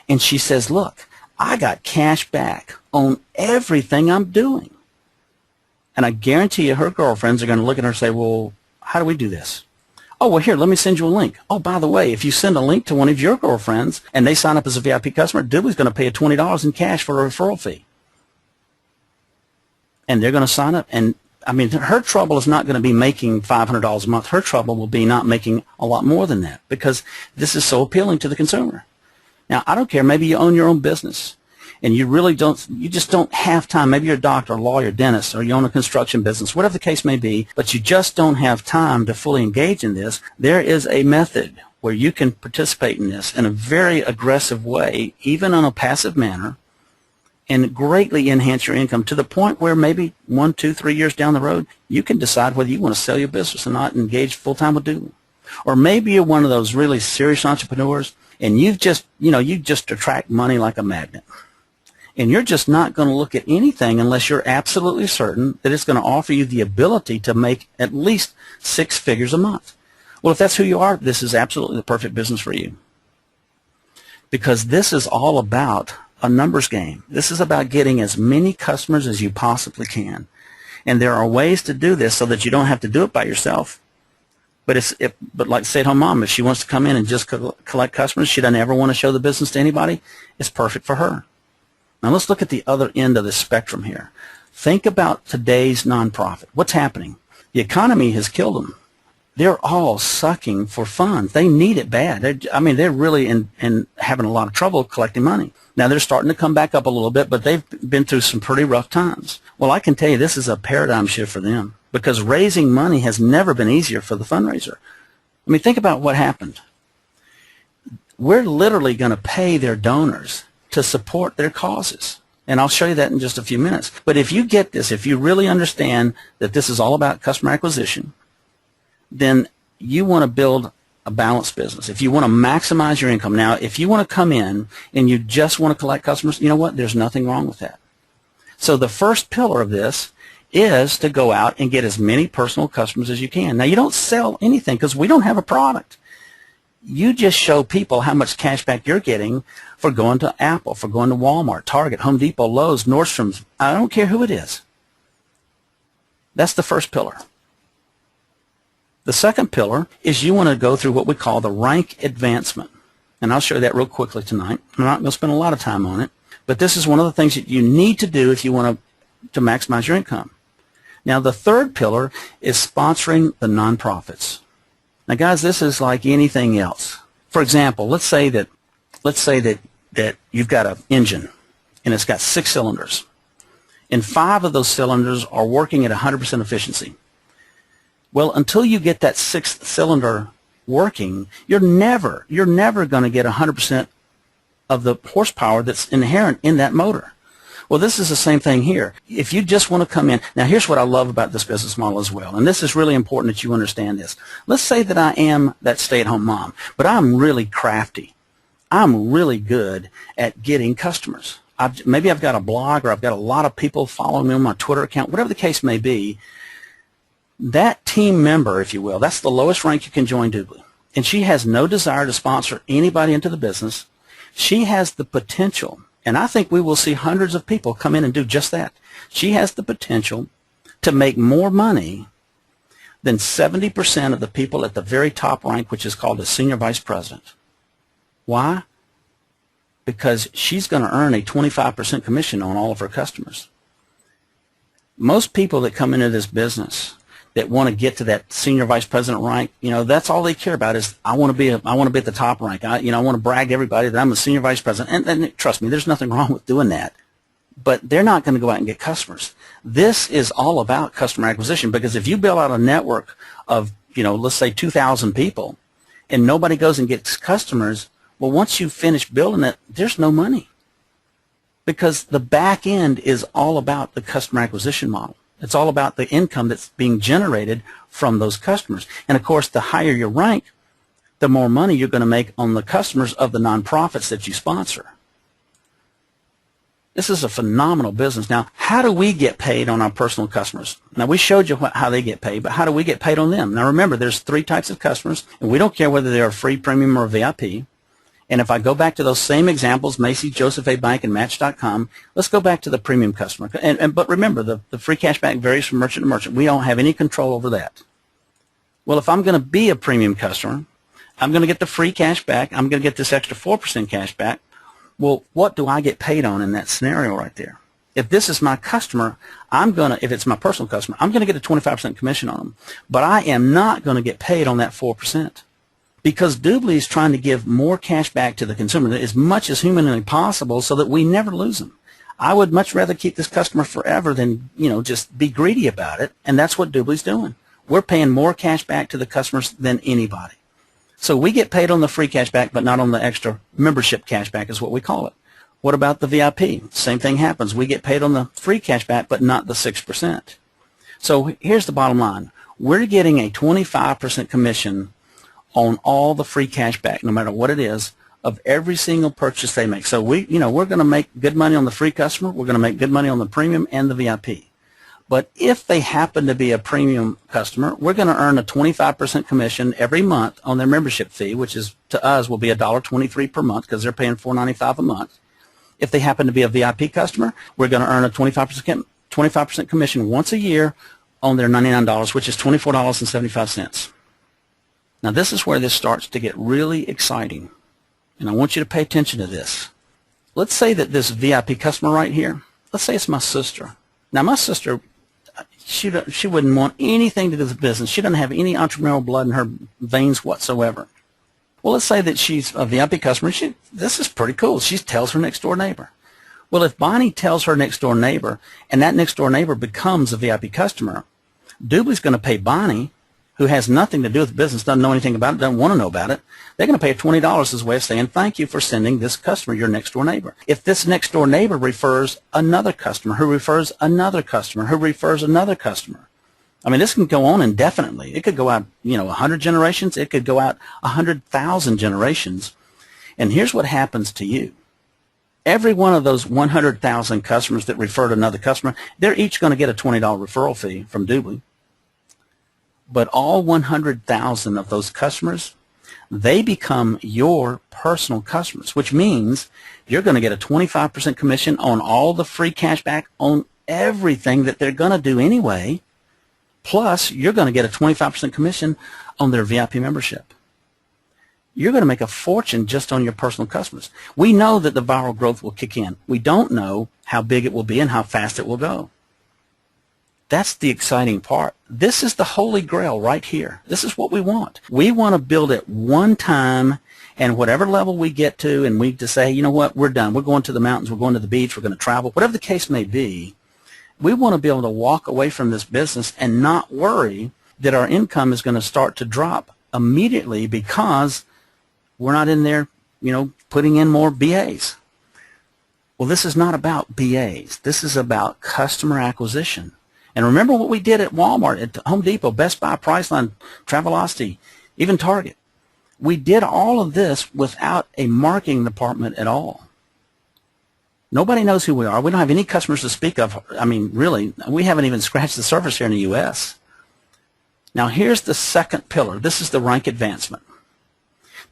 S1: And she says, "Look, I got cash back on everything I'm doing." And I guarantee you her girlfriends are going to look at her and say, "Well, how do we do this?" "Oh, well, here, let me send you a link." "Oh, by the way, if you send a link to one of your girlfriends and they sign up as a VIP customer, Doobly's going to pay you $20 in cash for a referral fee." And they're going to sign up. And, her trouble is not going to be making $500 a month. Her trouble will be not making a lot more than that because this is so appealing to the consumer. Now, I don't care. Maybe you own your own business and you just don't have time. Maybe you're a doctor, a lawyer, dentist, or you own a construction business, whatever the case may be, but you just don't have time to fully engage in this. There is a method where you can participate in this in a very aggressive way, even on a passive manner, and greatly enhance your income to the point where maybe 1, 2, 3 years down the road, you can decide whether you want to sell your business or not and engage full-time with Doobly. Or maybe you're one of those really serious entrepreneurs and you just attract money like a magnet. And you're just not going to look at anything unless you're absolutely certain that it's going to offer you the ability to make at least 6 figures a month. Well, if that's who you are, this is absolutely the perfect business for you. Because this is all about a numbers game. This is about getting as many customers as you possibly can. And there are ways to do this so that you don't have to do it by yourself. But like stay-at-home mom, if she wants to come in and just collect customers, she doesn't ever want to show the business to anybody, it's perfect for her. Now let's look at the other end of the spectrum here. Think about today's nonprofit. What's happening? The economy has killed them. They're all sucking for funds. They need it bad. They're really in having a lot of trouble collecting money. Now they're starting to come back up a little bit, but they've been through some pretty rough times. Well, I can tell you this is a paradigm shift for them because raising money has never been easier for the fundraiser. Think about what happened. We're literally going to pay their donors to support their causes. And I'll show you that in just a few minutes. But if you get this, if you really understand that this is all about customer acquisition, then you want to build a balanced business. If you want to maximize your income. Now, if you want to come in and you just want to collect customers, you know what? There's nothing wrong with that. So the first pillar of this is to go out and get as many personal customers as you can. Now, you don't sell anything because we don't have a product. You just show people how much cash back you're getting for going to Apple, for going to Walmart, Target, Home Depot, Lowe's, Nordstrom's. I don't care who it is. That's the first pillar. The second pillar is you want to go through what we call the rank advancement. And I'll show you that real quickly tonight. I'm not going to spend a lot of time on it, but this is one of the things that you need to do if you want to maximize your income. Now, the third pillar is sponsoring the nonprofits. Now, guys, this is like anything else. For example, let's say that you've got an engine, and it's got 6 cylinders, and 5 of those cylinders are working at 100% efficiency. Well, until you get that 6th cylinder working, you're never going to get 100% of the horsepower that's inherent in that motor. Well, this is the same thing here. If you just want to come in, now here's what I love about this business model as well, and this is really important that you understand this. Let's say that I am that stay-at-home mom, but I'm really crafty. I'm really good at getting customers. Maybe I've got a blog, or I've got a lot of people following me on my Twitter account, whatever the case may be. That team member, if you will, that's the lowest rank you can join Doobly. And she has no desire to sponsor anybody into the business. She has the potential, and I think we will see hundreds of people come in and do just that. She has the potential to make more money than 70% of the people at the very top rank, which is called a senior vice president. Why? Because she's going to earn a 25% commission on all of her customers. Most people that come into this business that want to get to that senior vice president rank, that's all they care about is I want to be at the top rank. I want to brag to everybody that I'm a senior vice president. And trust me, there's nothing wrong with doing that. But they're not going to go out and get customers. This is all about customer acquisition, because if you build out a network of, let's say 2,000 people, and nobody goes and gets customers, well, once you finish building it, there's no money, because the back end is all about the customer acquisition model. It's all about the income that's being generated from those customers. And, of course, the higher your rank, the more money you're going to make on the customers of the nonprofits that you sponsor. This is a phenomenal business. Now, how do we get paid on our personal customers? Now, we showed you how they get paid, but how do we get paid on them? Now, remember, there's 3 types of customers, and we don't care whether they're a free, premium, or a VIP. And if I go back to those same examples, Macy's, Joseph A. Bank, and Match.com, let's go back to the premium customer. But remember, the free cashback varies from merchant to merchant. We don't have any control over that. Well, if I'm going to be a premium customer, I'm going to get the free cashback. I'm going to get this extra 4% cashback. Well, what do I get paid on in that scenario right there? If this is my customer, if it's my personal customer, I'm going to get a 25% commission on them. But I am not going to get paid on that 4%. Because Doobly is trying to give more cash back to the consumer as much as humanly possible so that we never lose them. I would much rather keep this customer forever than, just be greedy about it, and that's what Doobly's doing. We're paying more cash back to the customers than anybody. So we get paid on the free cash back, but not on the extra membership cash back is what we call it. What about the VIP? Same thing happens. We get paid on the free cash back, but not the 6%. So here's the bottom line. We're getting a 25% commission on all the free cash back, no matter what it is, of every single purchase they make. So we're going to make good money on the free customer. We're going to make good money on the premium and the VIP. But if they happen to be a premium customer, we're going to earn a 25% commission every month on their membership fee, which is to us will be $1.23 per month because they're paying $4.95 a month. If they happen to be a VIP customer, we're going to earn a 25% commission once a year on their $99, which is $24.75. Now, this is where this starts to get really exciting, and I want you to pay attention to this. Let's say that this VIP customer right here, let's say it's my sister. Now, my sister, she wouldn't want anything to do with business. She doesn't have any entrepreneurial blood in her veins whatsoever. Well, let's say that she's a VIP customer. This is pretty cool. She tells her next door neighbor. Well, if Bonnie tells her next door neighbor, and that next door neighbor becomes a VIP customer, Doobly's going to pay Bonnie, who has nothing to do with business, doesn't know anything about it, doesn't want to know about it. They're going to pay $20 as a way of saying thank you for sending this customer, your next door neighbor. If this next door neighbor refers another customer, who refers another customer, who refers another customer, I mean, this can go on indefinitely. It could go out, 100 generations. It could go out 100,000 generations. And here's what happens to you. Every one of those 100,000 customers that refer to another customer, they're each going to get a $20 referral fee from Doobly. But all 100,000 of those customers, they become your personal customers, which means you're going to get a 25% commission on all the free cash back on everything that they're going to do anyway. Plus, you're going to get a 25% commission on their VIP membership. You're going to make a fortune just on your personal customers. We know that the viral growth will kick in. We don't know how big it will be and how fast it will go. That's the exciting part. This is the holy grail right here. This is what we want. We want to build it one time, and whatever level we get to, and we just say, you know what, we're done. We're going to the mountains. We're going to the beach. We're going to travel. Whatever the case may be, we want to be able to walk away from this business and not worry that our income is going to start to drop immediately because we're not in there, putting in more BAs. Well, this is not about BAs. This is about customer acquisition. And remember what we did at Walmart, at Home Depot, Best Buy, Priceline, Travelocity, even Target. We did all of this without a marketing department at all. Nobody knows who we are. We don't have any customers to speak of. I mean, really, we haven't even scratched the surface here in the U.S. Now, here's the second pillar. This is the rank advancement.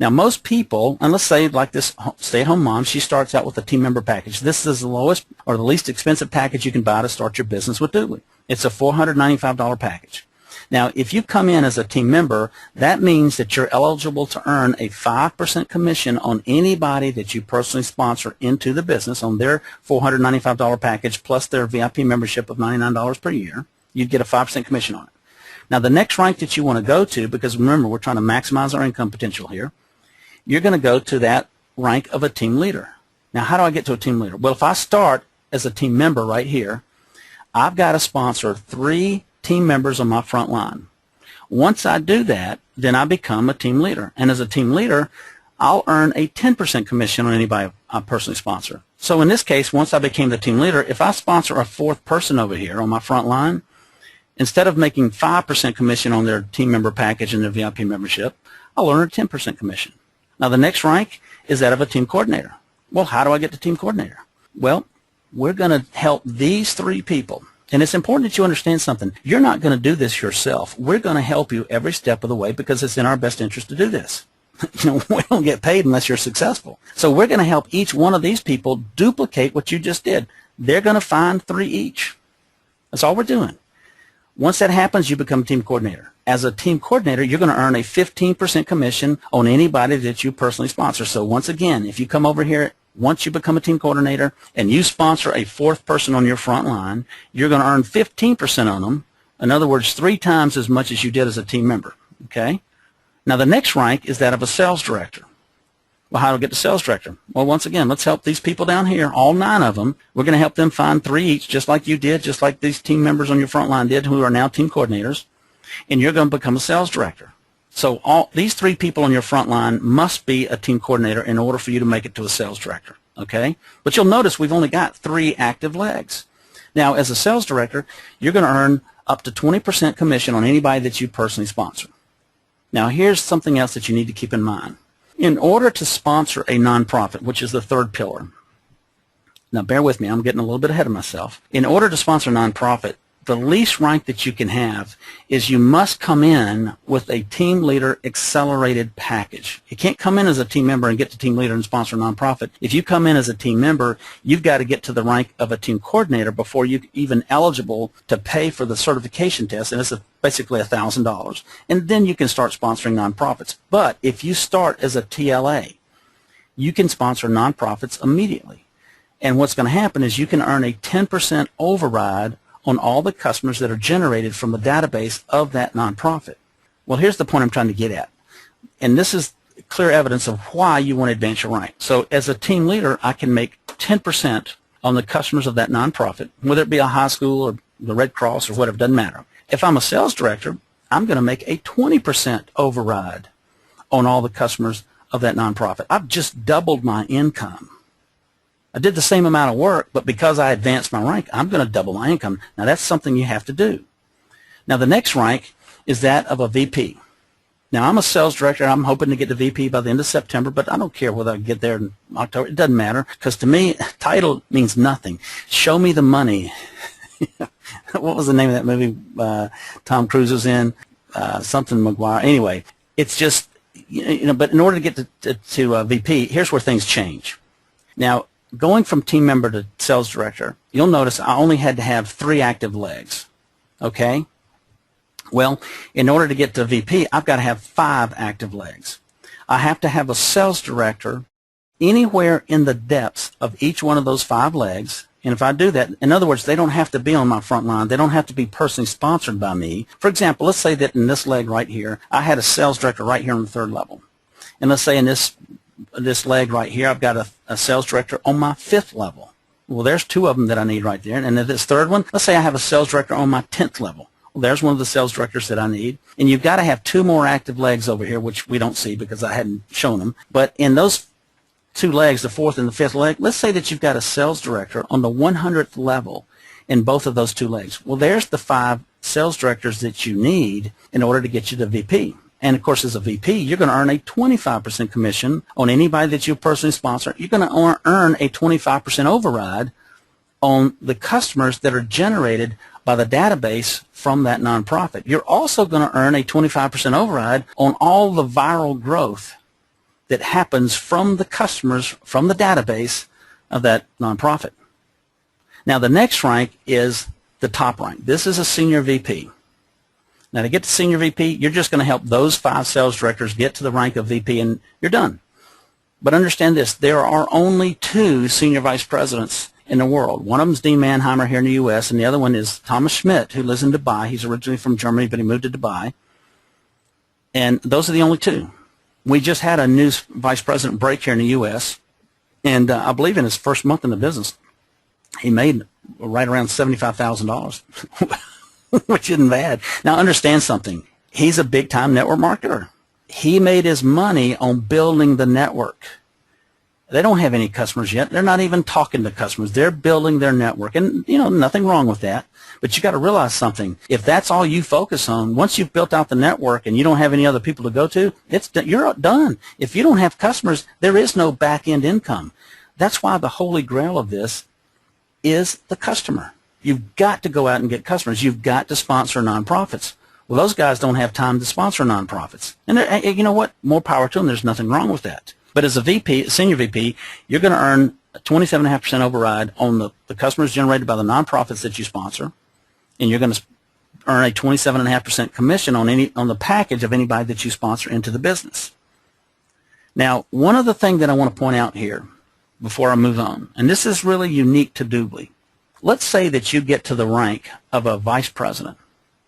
S1: Now, most people, and let's say like this stay-at-home mom, she starts out with a team member package. This is the lowest or the least expensive package you can buy to start your business with Doobly. It's a $495 package. Now, if you come in as a team member, that means that you're eligible to earn a 5% commission on anybody that you personally sponsor into the business on their $495 package plus their VIP membership of $99 per year. You'd get a 5% commission on it. Now, the next rank that you want to go to, because remember, we're trying to maximize our income potential here, you're going to go to that rank of a team leader. Now, how do I get to a team leader? Well, if I start as a team member right here, I've got to sponsor 3 team members on my front line. Once I do that, then I become a team leader. And as a team leader, I'll earn a 10% commission on anybody I personally sponsor. So in this case, once I became the team leader, if I sponsor a 4th person over here on my front line, instead of making 5% commission on their team member package and their VIP membership, I'll earn a 10% commission. Now, the next rank is that of a team coordinator. Well, how do I get to team coordinator? Well, we're going to help these 3 people. And it's important that you understand something. You're not going to do this yourself. We're going to help you every step of the way because it's in our best interest to do this. We don't get paid unless you're successful. So we're going to help each one of these people duplicate what you just did. They're going to find 3 each. That's all we're doing. Once that happens, you become team coordinator. As a team coordinator, you're going to earn a 15% commission on anybody that you personally sponsor. So once again, if you come over here, once you become a team coordinator and you sponsor a 4th person on your front line, you're going to earn 15% on them. In other words, 3 times as much as you did as a team member. Okay? Now, the next rank is that of a sales director. Well, how do I get to sales director? Well, once again, let's help these people down here, all 9 of them. We're going to help them find 3 each, just like you did, just like these team members on your front line did, who are now team coordinators. And you're going to become a sales director. So all these 3 people on your front line must be a team coordinator in order for you to make it to a sales director. Okay? But you'll notice we've only got 3 active legs. Now, as a sales director, you're going to earn up to 20% commission on anybody that you personally sponsor. Now, here's something else that you need to keep in mind. In order to sponsor a nonprofit, which is the 3rd pillar, now bear with me, I'm getting a little bit ahead of myself. In order to sponsor a nonprofit, the least rank that you can have is you must come in with a team leader accelerated package. You can't come in as a team member and get to team leader and sponsor a nonprofit. If you come in as a team member, you've got to get to the rank of a team coordinator before you're even eligible to pay for the certification test, and it's basically $1,000. And then you can start sponsoring nonprofits. But if you start as a TLA, you can sponsor nonprofits immediately. And what's going to happen is you can earn a 10% override on all the customers that are generated from the database of that nonprofit. Well, here's the point I'm trying to get at. And this is clear evidence of why you want to advance your rank. So as a team leader, I can make 10% on the customers of that nonprofit, whether it be a high school or the Red Cross or whatever, doesn't matter. If I'm a sales director, I'm going to make a 20% override on all the customers of that nonprofit. I've just doubled my income. I did the same amount of work, but because I advanced my rank, I'm going to double my income. Now, that's something you have to do. Now, the next rank is that of a VP. Now, I'm a sales director. I'm hoping to get to VP by the end of September, but I don't care whether I get there in October. It doesn't matter, because to me, title means nothing. Show me the money. What was the name of that movie Tom Cruise was in? Something McGuire. Anyway, it's just, but in order to get to VP, here's where things change. Now, going from team member to sales director, you'll notice I only had to have 3 active legs. Okay? Well, in order to get to VP, I've got to have 5 active legs. I have to have a sales director anywhere in the depths of each one of those 5 legs. And if I do that, in other words, they don't have to be on my front line. They don't have to be personally sponsored by me. For example, let's say that in this leg right here, I had a sales director right here on the 3rd level. And let's say in this leg right here, I've got a sales director on my 5th level. Well, there's 2 of them that I need right there. And in this 3rd one, let's say I have a sales director on my 10th level. Well, there's one of the sales directors that I need. And you've got to have 2 more active legs over here, which we don't see because I hadn't shown them. But in those 2 legs, the 4th and the 5th leg, let's say that you've got a sales director on the 100th level in both of those 2 legs. Well, there's the 5 sales directors that you need in order to get you to VP. And, of course, as a VP, you're going to earn a 25% commission on anybody that you personally sponsor. You're going to earn a 25% override on the customers that are generated by the database from that nonprofit. You're also going to earn a 25% override on all the viral growth that happens from the customers from the database of that nonprofit. Now, the next rank is the top rank. This is a senior VP. Now, to get to senior VP, you're just going to help those 5 sales directors get to the rank of VP, and you're done. But understand this, there are only 2 senior vice presidents in the world. One of them is Dean Manheimer here in the U.S., and the other one is Thomas Schmidt, who lives in Dubai. He's originally from Germany, but he moved to Dubai. And those are the only 2. We just had a new vice president break here in the U.S., and I believe in his first month in the business, he made right around $75,000, which isn't bad. Now, understand something. He's a big-time network marketer. He made his money on building the network. They don't have any customers yet. They're not even talking to customers. They're building their network, and, nothing wrong with that. But you got to realize something. If that's all you focus on, once you've built out the network and you don't have any other people to go to, you're done. If you don't have customers, there is no back-end income. That's why the holy grail of this is the customer. You've got to go out and get customers. You've got to sponsor nonprofits. Well, those guys don't have time to sponsor nonprofits. And you know what? More power to them. There's nothing wrong with that. But as a VP, a senior VP, you're going to earn a 27.5% override on the customers generated by the nonprofits that you sponsor. And you're going to earn a 27.5% commission on the package of anybody that you sponsor into the business. Now, one other thing that I want to point out here before I move on, and this is really unique to Doobly. Let's say that you get to the rank of a vice president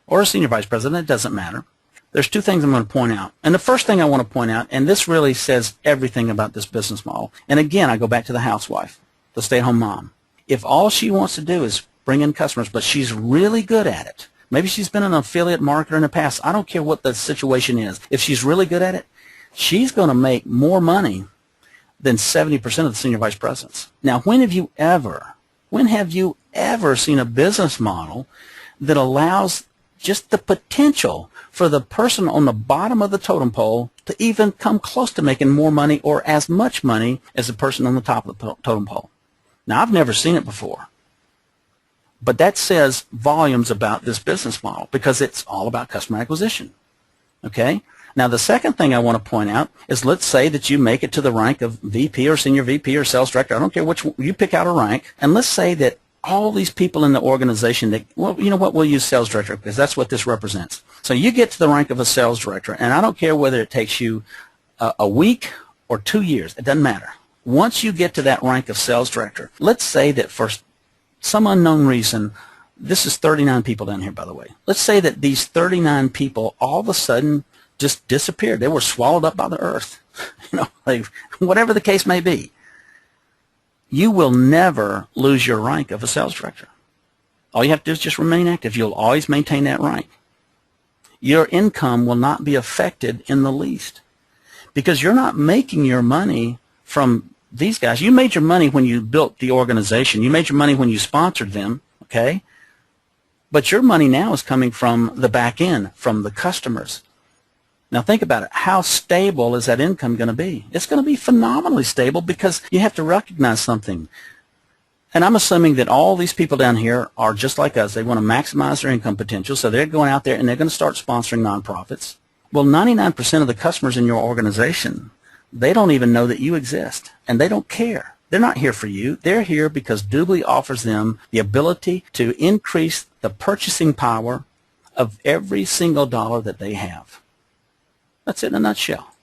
S1: or a senior vice president. It doesn't matter. There's 2 things I'm going to point out. And the first thing I want to point out, and this really says everything about this business model, and again, I go back to the housewife, the stay-at-home mom. If all she wants to do is bring in customers, but she's really good at it, maybe she's been an affiliate marketer in the past, I don't care what the situation is, if she's really good at it, she's going to make more money than 70% of the senior vice presidents. Now, when have you ever seen a business model that allows just the potential for the person on the bottom of the totem pole to even come close to making more money or as much money as the person on the top of the totem pole? Now, I've never seen it before. But that says volumes about this business model because it's all about customer acquisition. Okay? Now, the second thing I want to point out is, let's say that you make it to the rank of VP or senior VP or sales director. I don't care which one. You pick out a rank, and let's say that all these people in the organization, well, you know what, we'll use sales director because that's what this represents. So you get to the rank of a sales director, and I don't care whether it takes you a week or 2 years. It doesn't matter. Once you get to that rank of sales director, let's say that for some unknown reason, this is 39 people down here, by the way. Let's say that these 39 people all of a sudden just disappeared. They were swallowed up by the earth. Like whatever the case may be. You will never lose your rank of a sales director. All you have to do is just remain active. You'll always maintain that rank. Your income will not be affected in the least because you're not making your money from these guys. You made your money when you built the organization. You made your money when you sponsored them, okay? But your money now is coming from the back end, from the customers. Now think about it. How stable is that income going to be? It's going to be phenomenally stable because you have to recognize something. And I'm assuming that all these people down here are just like us. They want to maximize their income potential, so they're going out there and they're going to start sponsoring nonprofits. Well, 99% of the customers in your organization, they don't even know that you exist, and they don't care. They're not here for you. They're here because Doobly offers them the ability to increase the purchasing power of every single dollar that they have. That's it in a nutshell.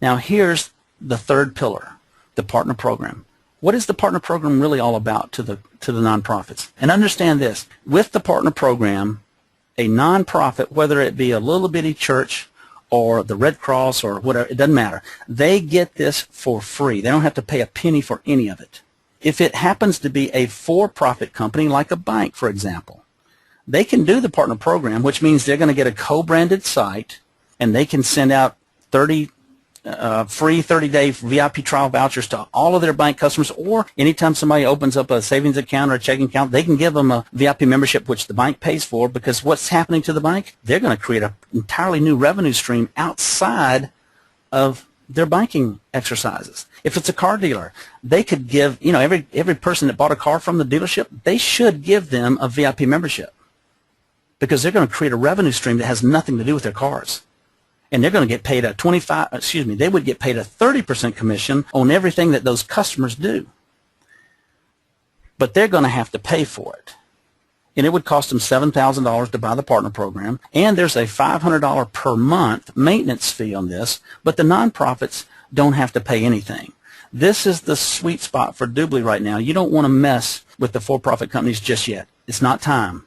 S1: Now here's the third pillar, the partner program. What is the partner program really all about to the nonprofits? And understand this, with the partner program, a nonprofit, whether it be a little bitty church or the Red Cross or whatever, it doesn't matter. They get this for free. They don't have to pay a penny for any of it. If it happens to be a for-profit company like a bank, for example, they can do the partner program, which means they're going to get a co-branded site, and they can send out 30 free 30-day VIP trial vouchers to all of their bank customers, or anytime somebody opens up a savings account or a checking account, they can give them a VIP membership, which the bank pays for, because what's happening to the bank? They're going to create an entirely new revenue stream outside of their banking exercises. If it's a car dealer, they could give, every person that bought a car from the dealership, they should give them a VIP membership, because they're going to create a revenue stream that has nothing to do with their cars. And they're going to get paid they would get paid a 30% commission on everything that those customers do. But they're going to have to pay for it. And it would cost them $7,000 to buy the partner program. And there's a $500 per month maintenance fee on this, but the nonprofits don't have to pay anything. This is the sweet spot for Doobly right now. You don't want to mess with the for-profit companies just yet. It's not time.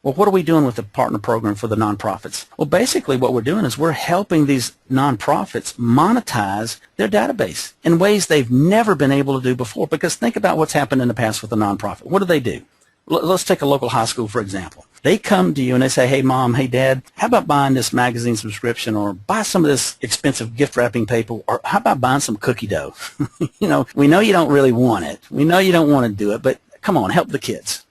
S1: Well, what are we doing with the partner program for the nonprofits? Well, basically what we're doing is we're helping these nonprofits monetize their database in ways they've never been able to do before. Because think about what's happened in the past with a nonprofit. What do? Let's take a local high school, for example. They come to you and they say, hey, Mom, hey, Dad, how about buying this magazine subscription, or buy some of this expensive gift wrapping paper, or how about buying some cookie dough? We know you don't really want it. We know you don't want to do it, but come on, help the kids.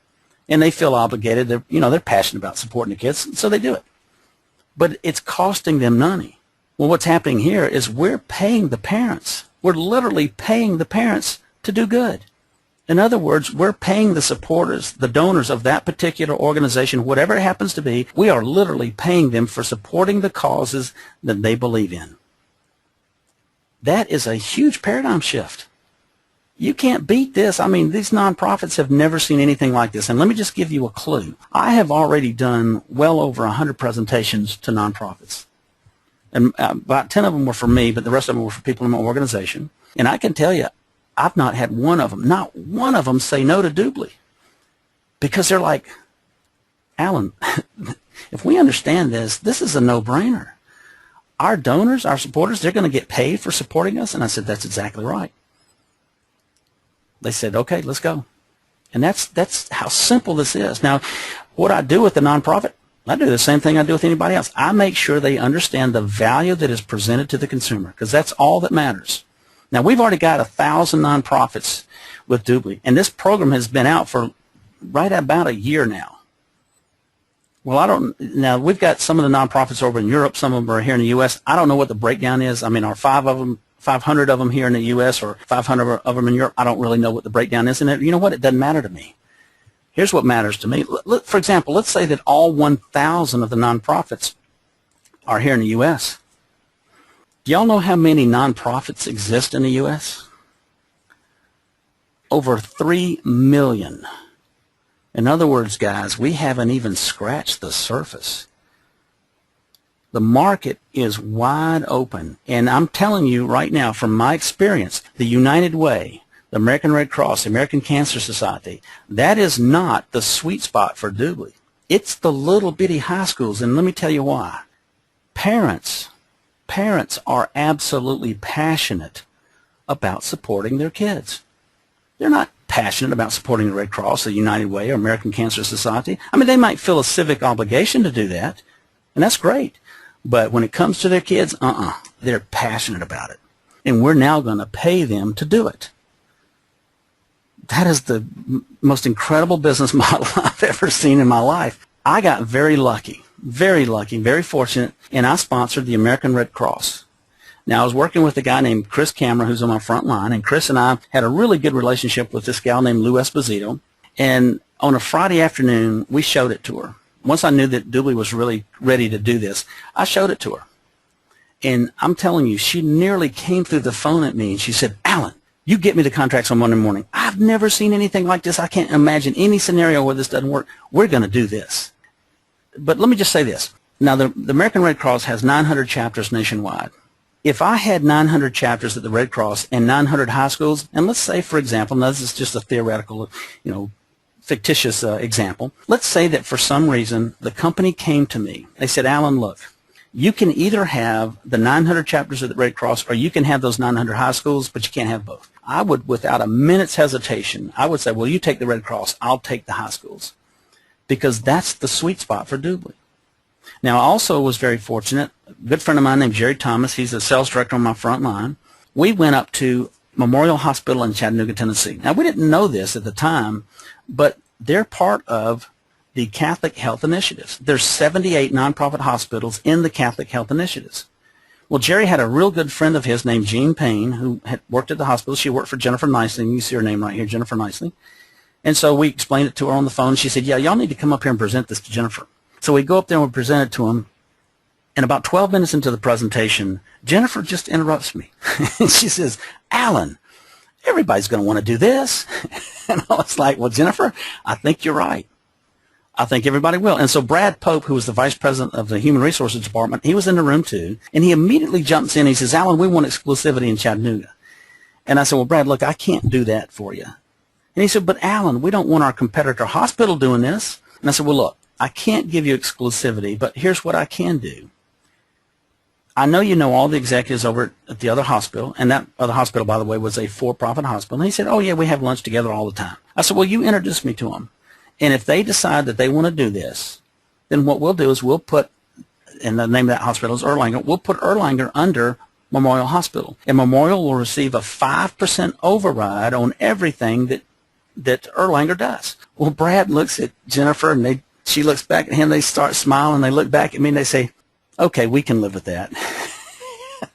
S1: And they feel obligated. They're passionate about supporting the kids, so they do it. But it's costing them money. Well, what's happening here is we're paying the parents. We're literally paying the parents to do good. In other words, we're paying the supporters, the donors of that particular organization, whatever it happens to be, we are literally paying them for supporting the causes that they believe in. That is a huge paradigm shift. You can't beat this. I mean, these nonprofits have never seen anything like this. And let me just give you a clue. I have already done well over 100 presentations to nonprofits. And about 10 of them were for me, but the rest of them were for people in my organization. And I can tell you, I've not had not one of them say no to Doobly. Because they're like, Alan, if we understand this is a no-brainer. Our donors, our supporters, they're going to get paid for supporting us. And I said, that's exactly right. They said, okay, let's go. And that's how simple this is. Now, what I do with the nonprofit, I do the same thing I do with anybody else. I make sure they understand the value that is presented to the consumer, because that's all that matters. Now, we've already got 1,000 nonprofits with Doobly, and this program has been out for right about a year now. Well, now we've got some of the nonprofits over in Europe, some of them are here in the U.S. I don't know what the breakdown is. I mean, are 500 of them here in the U.S. or 500 of them in Europe? I don't really know what the breakdown is. And you know what? It doesn't matter to me. Here's what matters to me. For example, let's say that all 1,000 of the nonprofits are here in the U.S. Do y'all know how many nonprofits exist in the U.S.? Over 3 million. In other words, guys, we haven't even scratched the surface. The market is wide open. And I'm telling you right now, from my experience, the United Way, the American Red Cross, the American Cancer Society, that is not the sweet spot for Doobly. It's the little bitty high schools, and let me tell you why. Parents are absolutely passionate about supporting their kids. They're not passionate about supporting the Red Cross, the United Way, or American Cancer Society. I mean, they might feel a civic obligation to do that, and that's great. But when it comes to their kids, they're passionate about it. And we're now going to pay them to do it. That is the most incredible business model I've ever seen in my life. I got very lucky, very fortunate, and I sponsored the American Red Cross. Now, I was working with a guy named Chris Camera, who's on my front line, and Chris and I had a really good relationship with this gal named Lou Esposito. And on a Friday afternoon, we showed it to her. Once I knew that Doobly was really ready to do this, I showed it to her. And I'm telling you, she nearly came through the phone at me, and she said, Alan, You get me the contracts on Monday morning. I've never seen anything like this. I can't imagine any scenario where this doesn't work. We're going to do this. But let me just say this. Now, the American Red Cross has 900 chapters nationwide. If I had 900 chapters at the Red Cross and 900 high schools, and let's say, for example, now this is just a theoretical, fictitious example. Let's say that for some reason the company came to me. They said, Alan, look, you can either have the 900 chapters of the Red Cross or you can have those 900 high schools, but you can't have both. I would, without a minute's hesitation, I would say, well, you take the Red Cross, I'll take the high schools, because that's the sweet spot for Dubli. Now, I also was very fortunate. A good friend of mine named Jerry Thomas, he's a sales director on my front line. We went up to Memorial Hospital in Chattanooga, Tennessee. Now, we didn't know this at the time, but they're part of the Catholic Health Initiatives. There's 78 nonprofit hospitals in the Catholic Health Initiatives. Well, Jerry had a real good friend of his named Jean Payne who had worked at the hospital. She worked for Jennifer Nicely. You see her name right here, Jennifer Nicely. And so we explained it to her on the phone. She said, yeah, y'all need to come up here and present this to Jennifer. So we go up there and we present it to him. And about 12 minutes into the presentation, Jennifer just interrupts me. And she says, Alan, everybody's going to want to do this. And I was like, well, Jennifer, I think you're right. I think everybody will. And so Brad Pope, who was the vice president of the Human Resources Department, he was in the room too. And he immediately jumps in. He says, Alan, we want exclusivity in Chattanooga. And I said, well, Brad, look, I can't do that for you. And he said, but Alan, we don't want our competitor hospital doing this. And I said, well, look, I can't give you exclusivity, but here's what I can do. I know you know all the executives over at the other hospital, and that other hospital, by the way, was a for-profit hospital. And he said, oh, yeah, we have lunch together all the time. I said, well, you introduce me to them. And if they decide that they want to do this, then what we'll do is we'll put, and the name of that hospital is Erlanger, we'll put Erlanger under Memorial Hospital. And Memorial will receive a 5% override on everything that Erlanger does. Well, Brad looks at Jennifer, and she looks back at him. They start smiling. They look back at me, and they say, okay, we can live with that.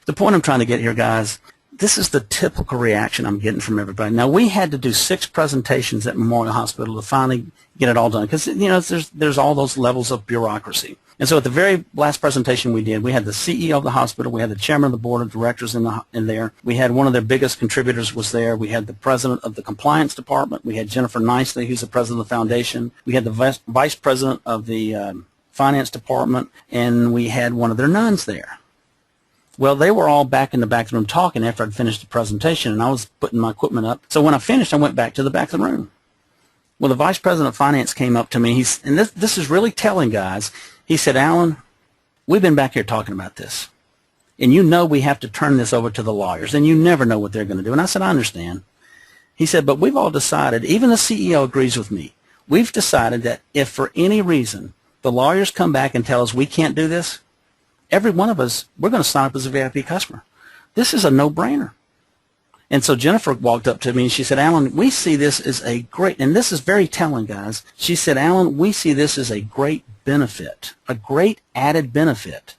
S1: The point I'm trying to get here, guys, this is the typical reaction I'm getting from everybody. Now, we had to do 6 presentations at Memorial Hospital to finally get it all done because, there's all those levels of bureaucracy. And so at the very last presentation we did, we had the CEO of the hospital, we had the chairman of the board of directors in there, we had one of their biggest contributors was there, we had the president of the compliance department, we had Jennifer Nicely, who's the president of the foundation, we had the vice president of the finance department, and we had one of their nuns there. Well, they were all back in the back of the room talking after I'd finished the presentation, and I was putting my equipment up. So when I finished, I went back to the back of the room. Well, the vice president of finance came up to me, and this is really telling, guys. He said, Alan, we've been back here talking about this, and you know we have to turn this over to the lawyers, and you never know what they're going to do. And I said, I understand. He said, but we've all decided, even the CEO agrees with me, we've decided that if for any reason the lawyers come back and tell us we can't do this, every one of us, we're going to sign up as a VIP customer. This is a no-brainer. And so Jennifer walked up to me and she said, Alan, we see this as a great, and this is very telling, guys. She said, Alan, we see this as a great benefit, a great added benefit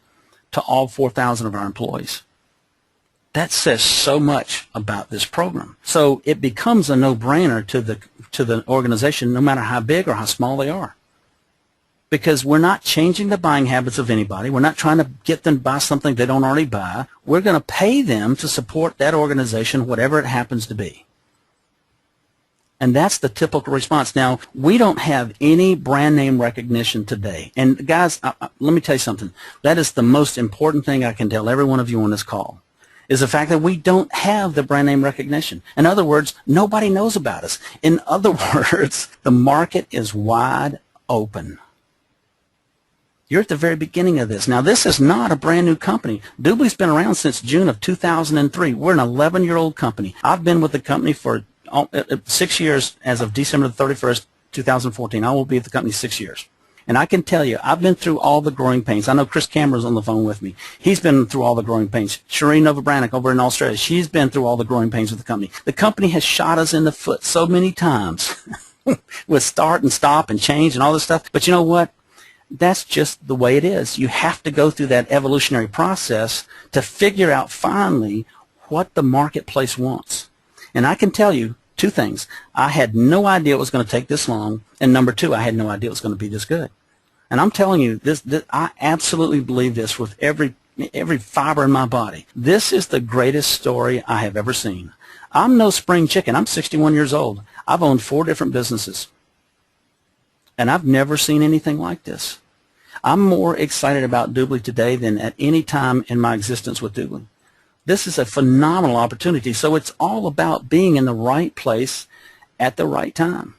S1: to all 4,000 of our employees. That says so much about this program. So it becomes a no-brainer to the organization, no matter how big or how small they are. Because we're not changing the buying habits of anybody. We're not trying to get them to buy something they don't already buy. We're going to pay them to support that organization, whatever it happens to be. And that's the typical response. Now, we don't have any brand name recognition today. And guys, let me tell you something. That is the most important thing I can tell every one of you on this call, is the fact that we don't have the brand name recognition. In other words, nobody knows about us. In other words, the market is wide open. You're at the very beginning of this. Now, this is not a brand new company. Dubli's been around since June of 2003. We're an 11-year-old company. I've been with the company for 6 years as of December 31st, 2014. I will be at the company 6 years. And I can tell you, I've been through all the growing pains. I know Chris Cameron's on the phone with me. He's been through all the growing pains. Shireen Novobranic over in Australia, she's been through all the growing pains with the company. The company has shot us in the foot so many times with start and stop and change and all this stuff. But you know what? That's just the way it is. You have to go through that evolutionary process to figure out finally what the marketplace wants. And I can tell you 2 things. I had no idea it was going to take this long, and number 2, I had no idea it was going to be this good. And I'm telling you, this I absolutely believe this with every fiber in my body. This is the greatest story I have ever seen. I'm no spring chicken. I'm 61 years old. I've owned 4 different businesses, and I've never seen anything like this. I'm more excited about Doobly today than at any time in my existence with Doobly. This is a phenomenal opportunity. So it's all about being in the right place at the right time.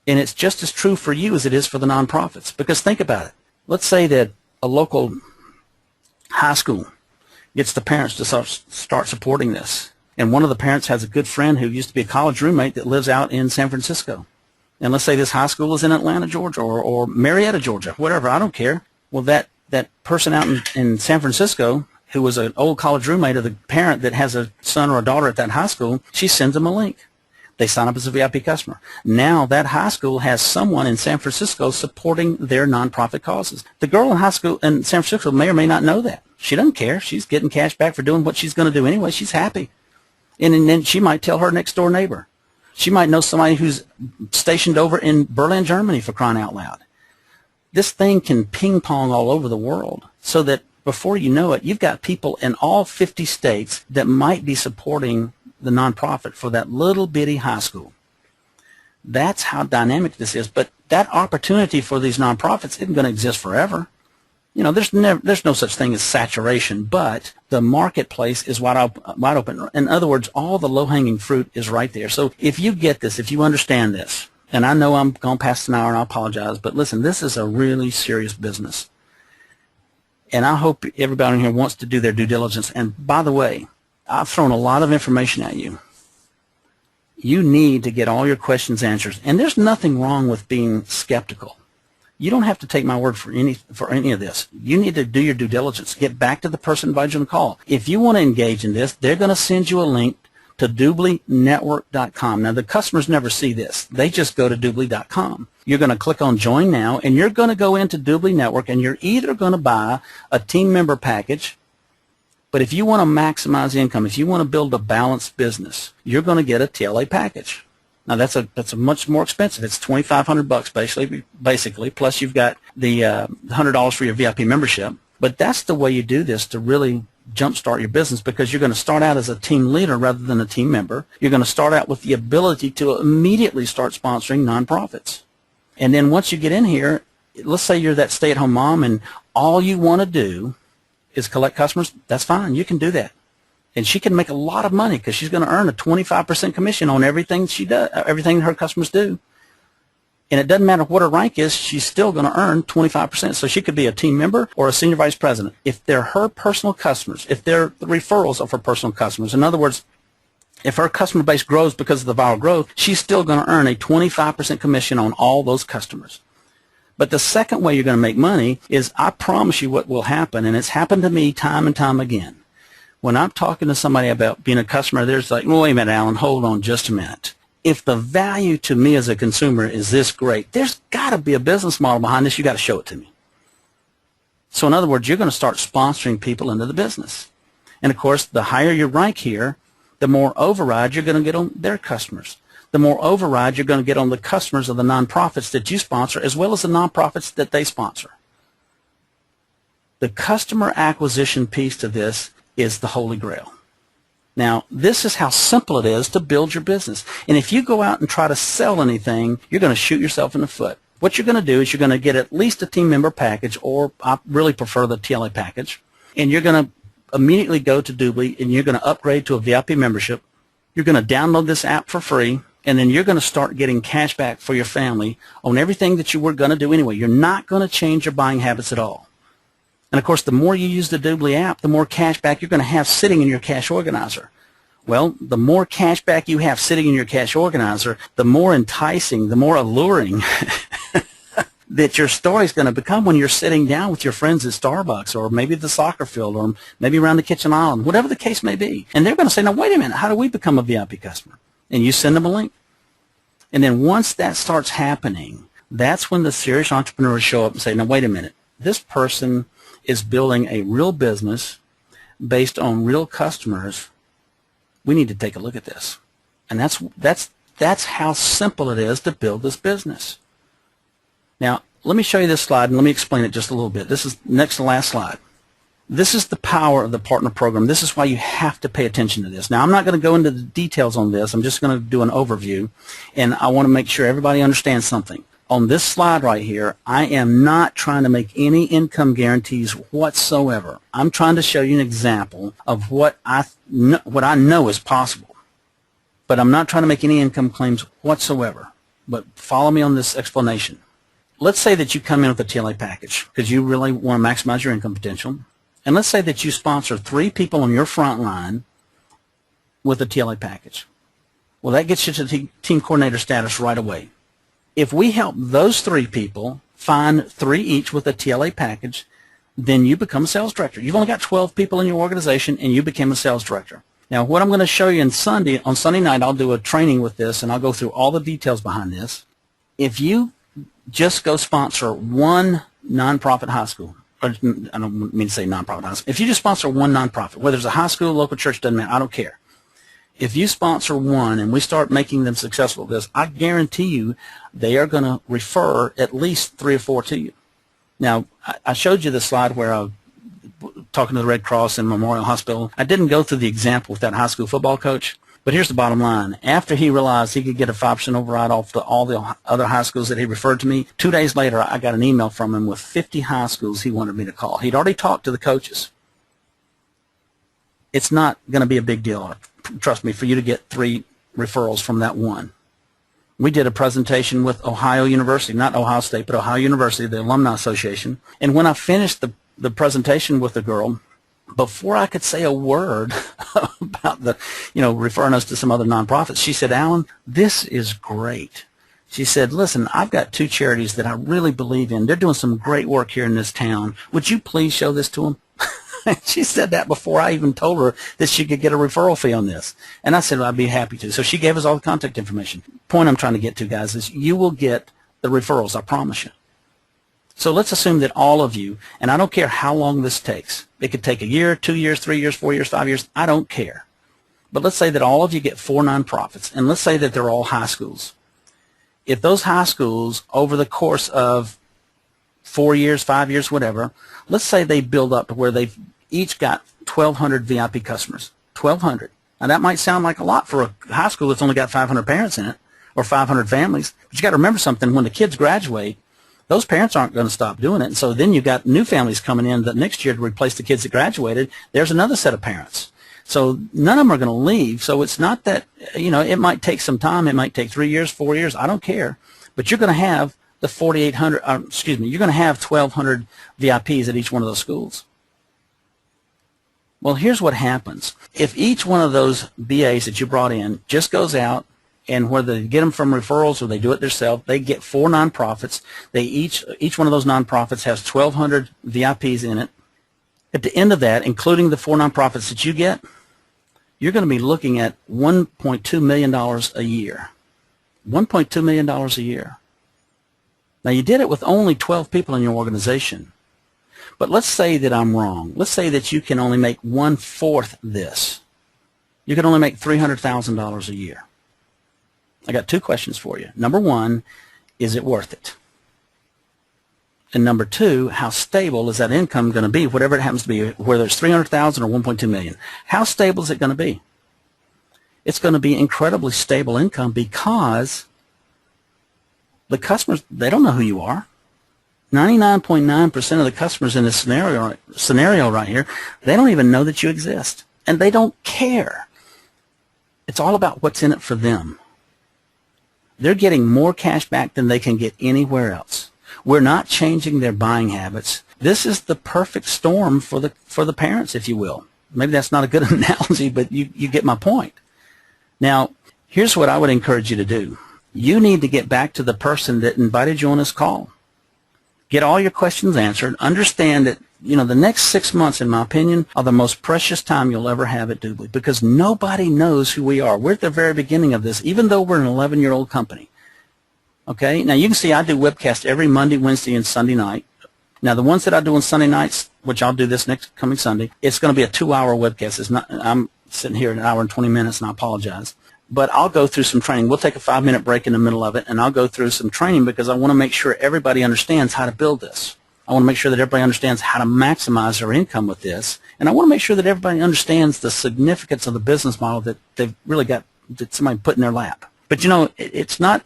S1: And it's just as true for you as it is for the nonprofits. Because think about it. Let's say that a local high school gets the parents to start supporting this. And one of the parents has a good friend who used to be a college roommate that lives out in San Francisco. And let's say this high school is in Atlanta, Georgia, or Marietta, Georgia, whatever, I don't care. Well, that person out in San Francisco who was an old college roommate of the parent that has a son or a daughter at that high school, she sends them a link. They sign up as a VIP customer. Now that high school has someone in San Francisco supporting their nonprofit causes. The girl in high school in San Francisco may or may not know that. She doesn't care. She's getting cash back for doing what she's going to do anyway. She's happy. And then she might tell her next door neighbor. She might know somebody who's stationed over in Berlin, Germany, for crying out loud. This thing can ping pong all over the world so that before you know it, you've got people in all 50 states that might be supporting the nonprofit for that little bitty high school. That's how dynamic this is. But that opportunity for these nonprofits isn't going to exist forever. You know, there's no such thing as saturation, but the marketplace is wide open. In other words, all the low-hanging fruit is right there. So if you get this, if you understand this, and I know I'm going past an hour and I apologize, but listen, this is a really serious business. And I hope everybody in here wants to do their due diligence. And by the way, I've thrown a lot of information at you. You need to get all your questions answered. And there's nothing wrong with being skeptical. You don't have to take my word for any of this. You need to do your due diligence. Get back to the person who invited you on the call. If you want to engage in this, they're going to send you a link to DooblyNetwork.com. Now, the customers never see this. They just go to Doobly.com. You're going to click on Join Now, and you're going to go into Doobly Network, and you're either going to buy a team member package, but if you want to maximize income, if you want to build a balanced business, you're going to get a TLA package. Now, that's a much more expensive. It's $2,500 basically, plus you've got the $100 for your VIP membership. But that's the way you do this to really jumpstart your business, because you're going to start out as a team leader rather than a team member. You're going to start out with the ability to immediately start sponsoring nonprofits. And then once you get in here, let's say you're that stay-at-home mom and all you want to do is collect customers. That's fine. You can do that. And she can make a lot of money because she's going to earn a 25% commission on everything she does, everything her customers do. And it doesn't matter what her rank is, she's still going to earn 25%. So she could be a team member or a senior vice president. If they're her personal customers, if they're the referrals of her personal customers, in other words, if her customer base grows because of the viral growth, she's still going to earn a 25% commission on all those customers. But the second way you're going to make money is, I promise you what will happen, and it's happened to me time and time again. When I'm talking to somebody about being a customer, there's like, well, wait a minute, Alan, hold on just a minute. If the value to me as a consumer is this great, there's got to be a business model behind this. You got to show it to me. So in other words, you're going to start sponsoring people into the business. And of course, the higher your rank here, the more override you're going to get on their customers. The more override you're going to get on the customers of the nonprofits that you sponsor, as well as the nonprofits that they sponsor. The customer acquisition piece to this is the Holy Grail. Now, this is how simple it is to build your business. And if you go out and try to sell anything, you're going to shoot yourself in the foot. What you're going to do is you're going to get at least a team member package, or I really prefer the TLA package, and you're going to immediately go to Doobly and you're going to upgrade to a VIP membership. You're going to download this app for free, and then you're going to start getting cash back for your family on everything that you were going to do anyway. You're not going to change your buying habits at all. And of course, the more you use the Doobly app, the more cash back you're going to have sitting in your cash organizer. Well, the more cash back you have sitting in your cash organizer, the more enticing, the more alluring that your story is going to become when you're sitting down with your friends at Starbucks, or maybe the soccer field, or maybe around the kitchen island, whatever the case may be. And they're going to say, now, wait a minute, how do we become a VIP customer? And you send them a link. And then once that starts happening, that's when the serious entrepreneurs show up and say, now, wait a minute, this person is building a real business based on real customers. We need to take a look at this. And that's how simple it is to build this business. Now, let me show you this slide, and let me explain it just a little bit. This is next to last slide. This is the power of the partner program. This is why you have to pay attention to this. Now, I'm not going to go into the details on this. I'm just going to do an overview, and I want to make sure everybody understands something. On this slide right here, I am not trying to make any income guarantees whatsoever. I'm trying to show you an example of what I know is possible. But I'm not trying to make any income claims whatsoever. But follow me on this explanation. Let's say that you come in with a TLA package because you really want to maximize your income potential. And let's say that you sponsor 3 people on your front line with a TLA package. Well, that gets you to team coordinator status right away. If we help those 3 people find 3 each with a TLA package, then you become a sales director. You've only got 12 people in your organization, and you became a sales director. Now, what I'm going to show you on Sunday night, I'll do a training with this, and I'll go through all the details behind this. If you just go sponsor one nonprofit high school, or I don't mean to say nonprofit high school. If you just sponsor one nonprofit, whether it's a high school, local church, doesn't matter, I don't care. If you sponsor one and we start making them successful with this, I guarantee you they are going to refer at least 3 or 4 to you. Now, I showed you the slide where I was talking to the Red Cross and Memorial Hospital. I didn't go through the example with that high school football coach, but here's the bottom line. After he realized he could get a 5% override off all the other high schools that he referred to me, 2 days later I got an email from him with 50 high schools he wanted me to call. He'd already talked to the coaches. It's not going to be a big deal, trust me, for you to get 3 referrals from that one. We did a presentation with Ohio University, not Ohio State, but Ohio University, the Alumni Association. And when I finished the presentation with the girl, before I could say a word about referring us to some other nonprofits, she said, "Alan, this is great." She said, "Listen, I've got 2 charities that I really believe in. They're doing some great work here in this town. Would you please show this to them?" She said that before I even told her that she could get a referral fee on this. And I said, well, I'd be happy to. So she gave us all the contact information. Point I'm trying to get to, guys, is you will get the referrals, I promise you. So let's assume that all of you, and I don't care how long this takes. It could take a year, 2 years, 3 years, 4 years, 5 years. I don't care. But let's say that all of you get 4 nonprofits, and let's say that they're all high schools. If those high schools, over the course of 4 years, 5 years, whatever, let's say they build up to where they've each got 1,200 VIP customers. 1,200. Now, that might sound like a lot for a high school that's only got 500 parents in it, or 500 families. But you got to remember something. When the kids graduate, those parents aren't going to stop doing it. And so then you've got new families coming in the next year to replace the kids that graduated. There's another set of parents. So none of them are going to leave. So it's not that, it might take some time. It might take 3 years, 4 years. I don't care. But you're going to have the 4,800, you're going to have 1,200 VIPs at each one of those schools. Well, here's what happens. If each one of those BAs that you brought in just goes out, and whether they get them from referrals or they do it themselves, they get 4 nonprofits. Each one of those nonprofits has 1,200 VIPs in it. At the end of that, including the 4 nonprofits that you get, you're going to be looking at $1.2 million a year. $1.2 million a year. Now, you did it with only 12 people in your organization. But let's say that I'm wrong. Let's say that you can only make 1/4 this. You can only make $300,000 a year. I got 2 questions for you. Number 1, is it worth it? And number 2, how stable is that income going to be, whatever it happens to be, whether it's $300,000 or $1.2 million? How stable is it going to be? It's going to be incredibly stable income because the customers, they don't know who you are. 99.9% of the customers in this scenario right here, they don't even know that you exist. And they don't care. It's all about what's in it for them. They're getting more cash back than they can get anywhere else. We're not changing their buying habits. This is the perfect storm for the parents, if you will. Maybe that's not a good analogy, but you get my point. Now, here's what I would encourage you to do. You need to get back to the person that invited you on this call. Get all your questions answered. Understand that, the next 6 months, in my opinion, are the most precious time you'll ever have at Doobly because nobody knows who we are. We're at the very beginning of this, even though we're an 11-year-old company. Okay? Now, you can see I do webcasts every Monday, Wednesday, and Sunday night. Now, the ones that I do on Sunday nights, which I'll do this next coming Sunday, it's going to be a 2-hour webcast. It's not. I'm sitting here an hour and 20 minutes, and I apologize. But I'll go through some training. We'll take a 5-minute break in the middle of it, and I'll go through some training because I want to make sure everybody understands how to build this. I want to make sure that everybody understands how to maximize their income with this. And I want to make sure that everybody understands the significance of the business model that they've really got, that somebody put in their lap. But you know, it's not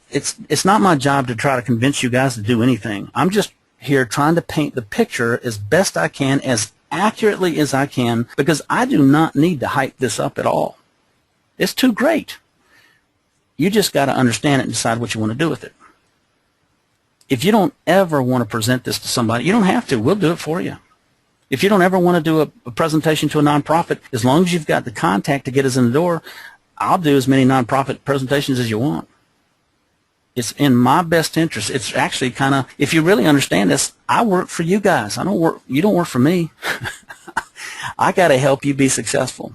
S1: my job to try to convince you guys to do anything. I'm just here trying to paint the picture as best I can, as accurately as I can, because I do not need to hype this up at all. It's too great. You just got to understand it and decide what you want to do with it. If you don't ever want to present this to somebody, you don't have to. We'll do it for you. If you don't ever want to do a presentation to a nonprofit, as long as you've got the contact to get us in the door, I'll do as many nonprofit presentations as you want. It's in my best interest. It's actually kind of, if you really understand this, I work for you guys. You don't work for me. I got to help you be successful.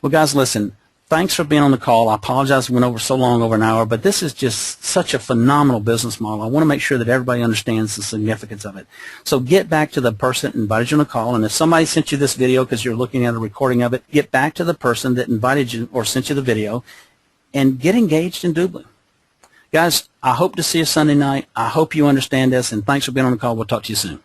S1: Well, guys, listen, thanks for being on the call. I apologize we went over so long, over an hour, but this is just such a phenomenal business model. I want to make sure that everybody understands the significance of it. So get back to the person that invited you on the call, and if somebody sent you this video because you're looking at a recording of it, get back to the person that invited you or sent you the video and get engaged in Doobly. Guys, I hope to see you Sunday night. I hope you understand this, and thanks for being on the call. We'll talk to you soon.